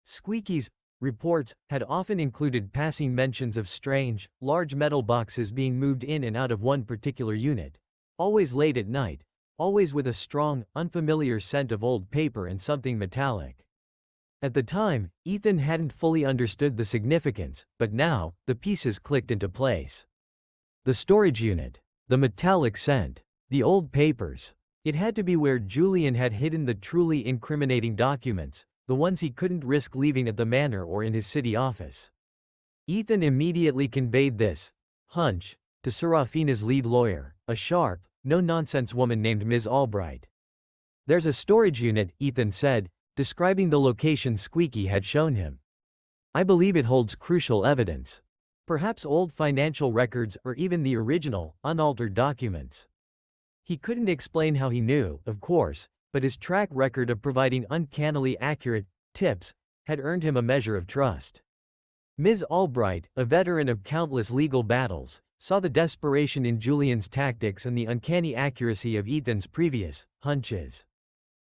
Squeaky's reports had often included passing mentions of strange, large metal boxes being moved in and out of one particular unit, always late at night, always with a strong, unfamiliar scent of old paper and something metallic. At the time, Ethan hadn't fully understood the significance, but now, the pieces clicked into place. The storage unit. The metallic scent. The old papers. It had to be where Julian had hidden the truly incriminating documents, the ones he couldn't risk leaving at the manor or in his city office. Ethan immediately conveyed this hunch to Seraphina's lead lawyer, a sharp, no-nonsense woman named Ms. Albright. "There's a storage unit," Ethan said, describing the location Squeaky had shown him. "I believe it holds crucial evidence. Perhaps old financial records or even the original, unaltered documents." He couldn't explain how he knew, of course, but his track record of providing uncannily accurate tips had earned him a measure of trust. Ms. Albright, a veteran of countless legal battles, saw the desperation in Julian's tactics and the uncanny accuracy of Ethan's previous hunches.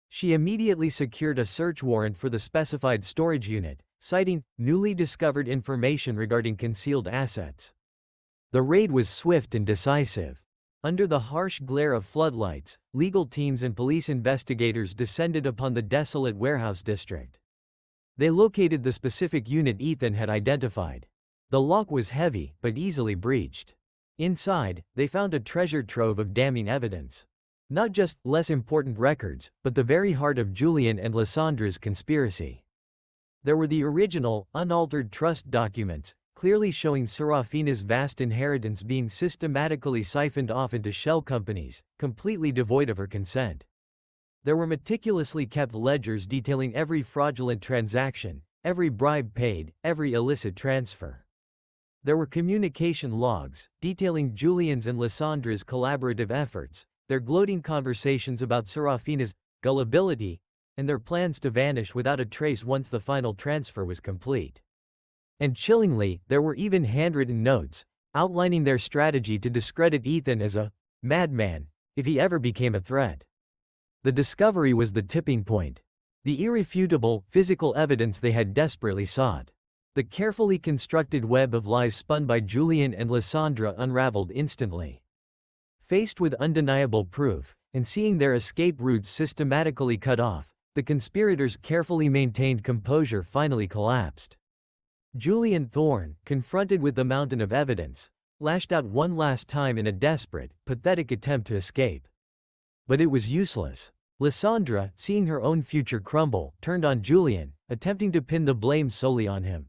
She immediately secured a search warrant for the specified storage unit, citing newly discovered information regarding concealed assets. The raid was swift and decisive. Under the harsh glare of floodlights, legal teams and police investigators descended upon the desolate warehouse district. They located the specific unit Ethan had identified. The lock was heavy, but easily breached. Inside, they found a treasure trove of damning evidence. Not just less important records, but the very heart of Julian and Lyssandra's conspiracy. There were the original, unaltered trust documents, clearly showing Seraphina's vast inheritance being systematically siphoned off into shell companies, completely devoid of her consent. There were meticulously kept ledgers detailing every fraudulent transaction, every bribe paid, every illicit transfer. There were communication logs, detailing Julian's and Lyssandra's collaborative efforts, their gloating conversations about Seraphina's gullibility, and their plans to vanish without a trace once the final transfer was complete. And chillingly, there were even handwritten notes, outlining their strategy to discredit Ethan as a madman, if he ever became a threat. The discovery was the tipping point. The irrefutable, physical evidence they had desperately sought. The carefully constructed web of lies spun by Julian and Lysandra unraveled instantly. Faced with undeniable proof, and seeing their escape routes systematically cut off, the conspirators' carefully maintained composure finally collapsed. Julian Thorne, confronted with the mountain of evidence, lashed out one last time in a desperate, pathetic attempt to escape. But it was useless. Lysandra, seeing her own future crumble, turned on Julian, attempting to pin the blame solely on him.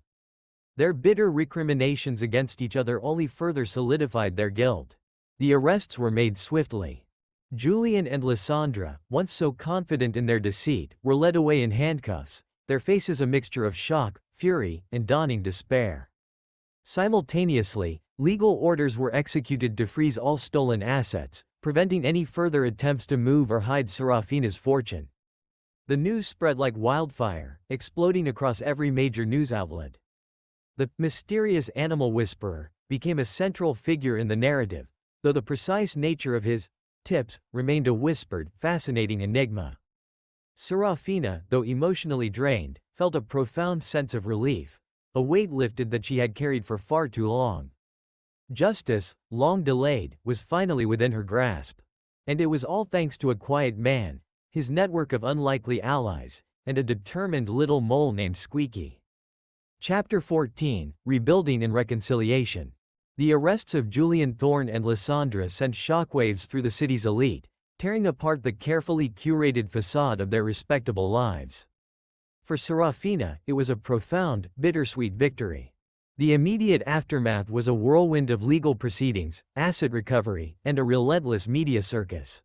Their bitter recriminations against each other only further solidified their guilt. The arrests were made swiftly. Julian and Lysandra, once so confident in their deceit, were led away in handcuffs, their faces a mixture of shock, fury, and dawning despair. Simultaneously, legal orders were executed to freeze all stolen assets, preventing any further attempts to move or hide Seraphina's fortune. The news spread like wildfire, exploding across every major news outlet. The mysterious animal whisperer became a central figure in the narrative, though the precise nature of his tips remained a whispered, fascinating enigma. Seraphina, though emotionally drained, felt a profound sense of relief, a weight lifted that she had carried for far too long. Justice, long delayed, was finally within her grasp. And it was all thanks to a quiet man, his network of unlikely allies, and a determined little mole named Squeaky. Chapter 14, Rebuilding and Reconciliation. The arrests of Julian Thorne and Lysandra sent shockwaves through the city's elite, tearing apart the carefully curated facade of their respectable lives. For Seraphina, it was a profound, bittersweet victory. The immediate aftermath was a whirlwind of legal proceedings, asset recovery, and a relentless media circus.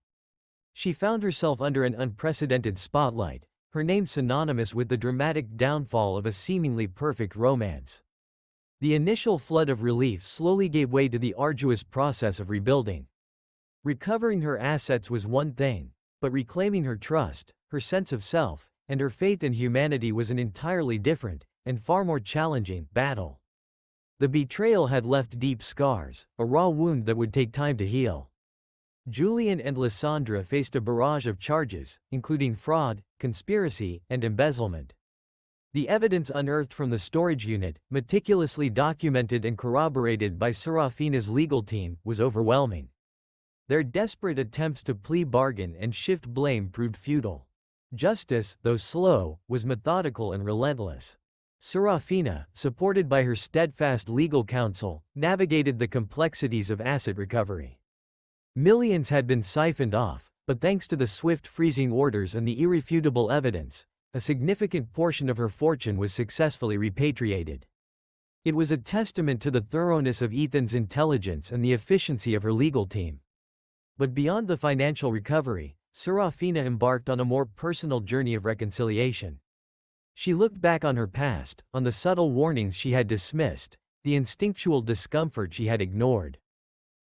She found herself under an unprecedented spotlight, her name synonymous with the dramatic downfall of a seemingly perfect romance. The initial flood of relief slowly gave way to the arduous process of rebuilding. Recovering her assets was one thing, but reclaiming her trust, her sense of self, and her faith in humanity was an entirely different, and far more challenging, battle. The betrayal had left deep scars, a raw wound that would take time to heal. Julian and Lysandra faced a barrage of charges, including fraud, conspiracy, and embezzlement. The evidence unearthed from the storage unit, meticulously documented and corroborated by Seraphina's legal team, was overwhelming. Their desperate attempts to plea bargain and shift blame proved futile. Justice, though slow, was methodical and relentless. Seraphina, supported by her steadfast legal counsel, navigated the complexities of asset recovery. Millions had been siphoned off, but thanks to the swift freezing orders and the irrefutable evidence, a significant portion of her fortune was successfully repatriated. It was a testament to the thoroughness of Ethan's intelligence and the efficiency of her legal team. But beyond the financial recovery, Seraphina embarked on a more personal journey of reconciliation. She looked back on her past, on the subtle warnings she had dismissed, the instinctual discomfort she had ignored.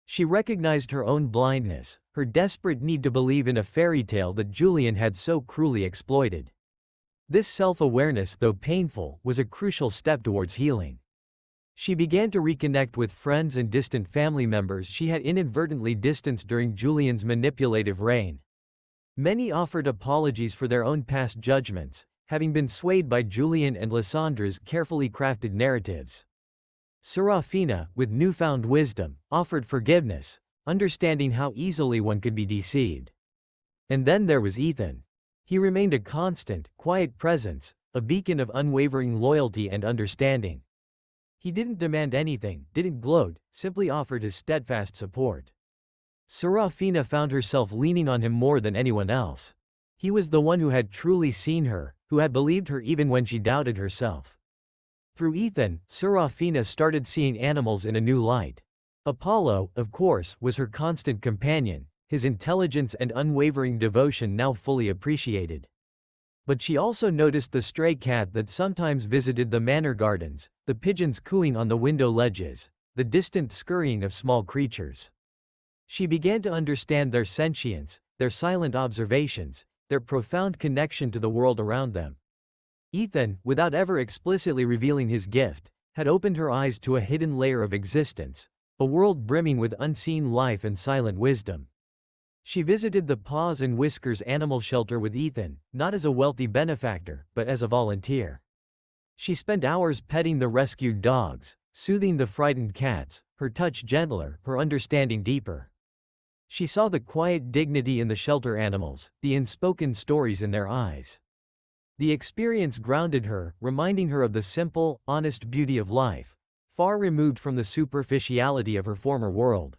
She recognized her own blindness, her desperate need to believe in a fairy tale that Julian had so cruelly exploited. This self-awareness, though painful, was a crucial step towards healing. She began to reconnect with friends and distant family members she had inadvertently distanced during Julian's manipulative reign. Many offered apologies for their own past judgments, having been swayed by Julian and Lysandra's carefully crafted narratives. Seraphina, with newfound wisdom, offered forgiveness, understanding how easily one could be deceived. And then there was Ethan. He remained a constant, quiet presence, a beacon of unwavering loyalty and understanding. He didn't demand anything, didn't gloat, simply offered his steadfast support. Seraphina found herself leaning on him more than anyone else. He was the one who had truly seen her, who had believed her even when she doubted herself. Through Ethan, Seraphina started seeing animals in a new light. Apollo, of course, was her constant companion, his intelligence and unwavering devotion now fully appreciated. But she also noticed the stray cat that sometimes visited the manor gardens, the pigeons cooing on the window ledges, the distant scurrying of small creatures. She began to understand their sentience, their silent observations, their profound connection to the world around them. Ethan, without ever explicitly revealing his gift, had opened her eyes to a hidden layer of existence, a world brimming with unseen life and silent wisdom. She visited the Paws and Whiskers animal shelter with Ethan, not as a wealthy benefactor, but as a volunteer. She spent hours petting the rescued dogs, soothing the frightened cats, her touch gentler, her understanding deeper. She saw the quiet dignity in the shelter animals, the unspoken stories in their eyes. The experience grounded her, reminding her of the simple, honest beauty of life, far removed from the superficiality of her former world.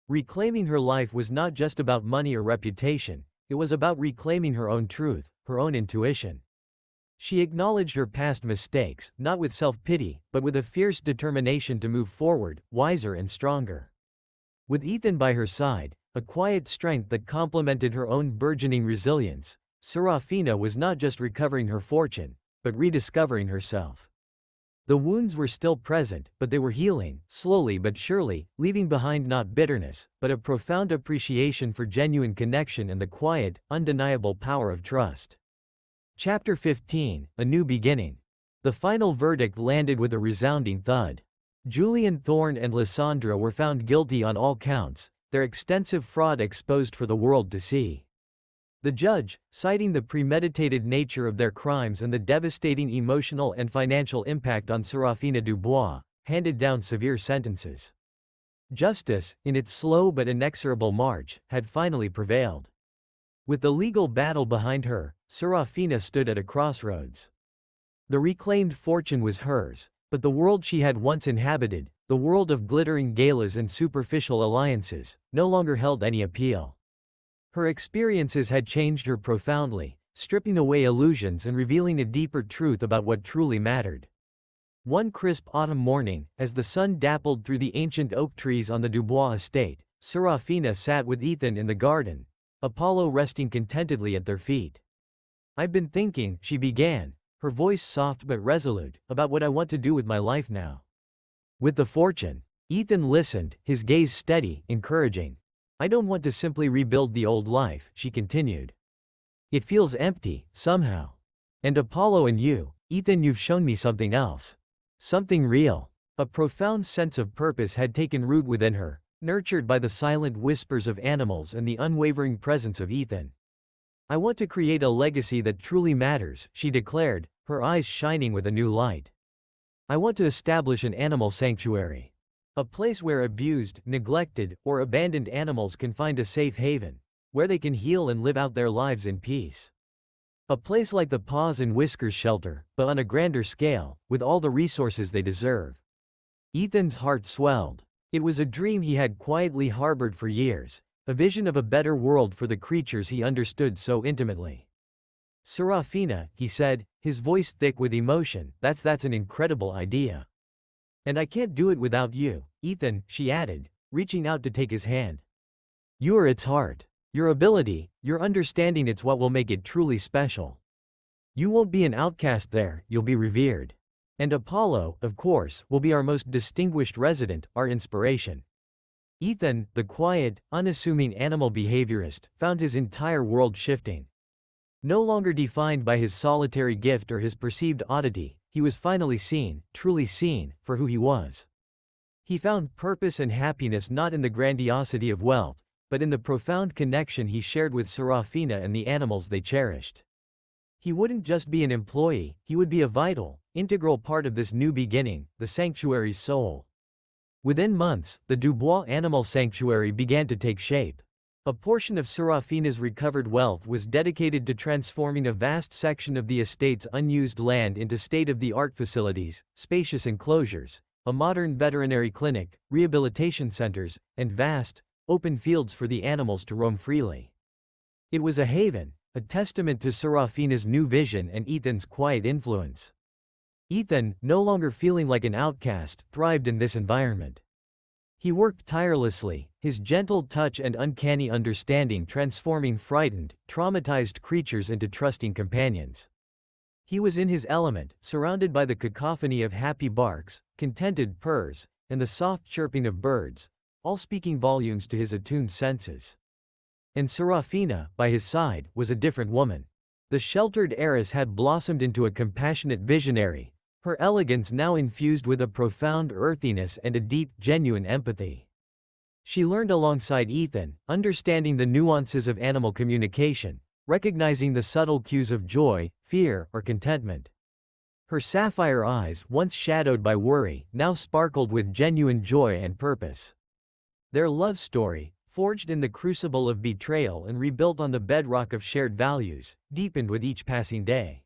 Reclaiming her life was not just about money or reputation, it was about reclaiming her own truth, her own intuition. She acknowledged her past mistakes, not with self-pity, but with a fierce determination to move forward, wiser and stronger. With Ethan by her side, a quiet strength that complemented her own burgeoning resilience, Seraphina was not just recovering her fortune, but rediscovering herself. The wounds were still present, but they were healing, slowly but surely, leaving behind not bitterness, but a profound appreciation for genuine connection and the quiet, undeniable power of trust. Chapter 15, A New Beginning. The final verdict landed with a resounding thud. Julian Thorne and Lysandra were found guilty on all counts, their extensive fraud exposed for the world to see. The judge, citing the premeditated nature of their crimes and the devastating emotional and financial impact on Seraphina Dubois, handed down severe sentences. Justice, in its slow but inexorable march, had finally prevailed. With the legal battle behind her, Seraphina stood at a crossroads. The reclaimed fortune was hers, but the world she had once inhabited, the world of glittering galas and superficial alliances, no longer held any appeal. Her experiences had changed her profoundly, stripping away illusions and revealing a deeper truth about what truly mattered. One crisp autumn morning, as the sun dappled through the ancient oak trees on the Dubois estate, Seraphina sat with Ethan in the garden, Apollo resting contentedly at their feet. "I've been thinking," she began, her voice soft but resolute, "about what I want to do with my life now. With the fortune." Ethan listened, his gaze steady, encouraging. "I don't want to simply rebuild the old life," she continued. "It feels empty, somehow. And Apollo and you, Ethan, you've shown me something else. Something real." A profound sense of purpose had taken root within her, nurtured by the silent whispers of animals and the unwavering presence of Ethan. "I want to create a legacy that truly matters," she declared, her eyes shining with a new light. "I want to establish an animal sanctuary. A place where abused, neglected, or abandoned animals can find a safe haven, where they can heal and live out their lives in peace. A place like the Paws and Whiskers shelter, but on a grander scale, with all the resources they deserve." Ethan's heart swelled. It was a dream he had quietly harbored for years, a vision of a better world for the creatures he understood so intimately. "Seraphina," he said, his voice thick with emotion, that's an incredible idea. "And I can't do it without you, Ethan," she added, reaching out to take his hand. "You are its heart. Your ability, your understanding, it's what will make it truly special. You won't be an outcast there, you'll be revered. And Apollo, of course, will be our most distinguished resident, our inspiration." Ethan, the quiet, unassuming animal behaviorist, found his entire world shifting. No longer defined by his solitary gift or his perceived oddity, he was finally seen, truly seen, for who he was. He found purpose and happiness not in the grandiosity of wealth, but in the profound connection he shared with Seraphina and the animals they cherished. He wouldn't just be an employee, he would be a vital, integral part of this new beginning, the sanctuary's soul. Within months, the Dubois Animal Sanctuary began to take shape. A portion of Seraphina's recovered wealth was dedicated to transforming a vast section of the estate's unused land into state-of-the-art facilities, spacious enclosures, a modern veterinary clinic, rehabilitation centers, and vast, open fields for the animals to roam freely. It was a haven, a testament to Seraphina's new vision and Ethan's quiet influence. Ethan, no longer feeling like an outcast, thrived in this environment. He worked tirelessly, his gentle touch and uncanny understanding transforming frightened, traumatized creatures into trusting companions. He was in his element, surrounded by the cacophony of happy barks, contented purrs, and the soft chirping of birds, all speaking volumes to his attuned senses. And Seraphina, by his side, was a different woman. The sheltered heiress had blossomed into a compassionate visionary, her elegance now infused with a profound earthiness and a deep, genuine empathy. She learned alongside Ethan, understanding the nuances of animal communication, recognizing the subtle cues of joy, fear, or contentment. Her sapphire eyes, once shadowed by worry, now sparkled with genuine joy and purpose. Their love story, forged in the crucible of betrayal and rebuilt on the bedrock of shared values, deepened with each passing day.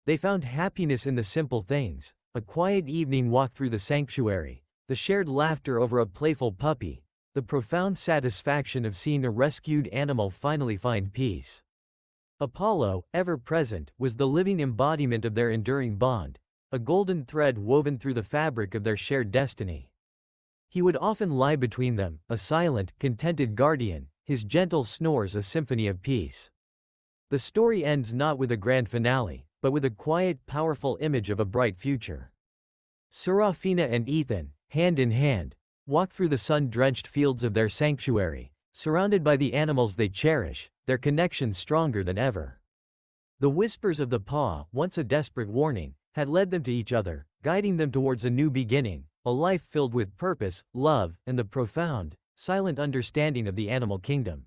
They found happiness in the simple things, a quiet evening walk through the sanctuary, the shared laughter over a playful puppy, the profound satisfaction of seeing a rescued animal finally find peace. Apollo, ever present, was the living embodiment of their enduring bond, a golden thread woven through the fabric of their shared destiny. He would often lie between them, a silent, contented guardian, his gentle snores a symphony of peace. The story ends not with a grand finale, but with a quiet, powerful image of a bright future. Seraphina and Ethan, hand in hand, walk through the sun-drenched fields of their sanctuary, surrounded by the animals they cherish, their connection stronger than ever. The whispers of the paw, once a desperate warning, had led them to each other, guiding them towards a new beginning, a life filled with purpose, love, and the profound, silent understanding of the animal kingdom.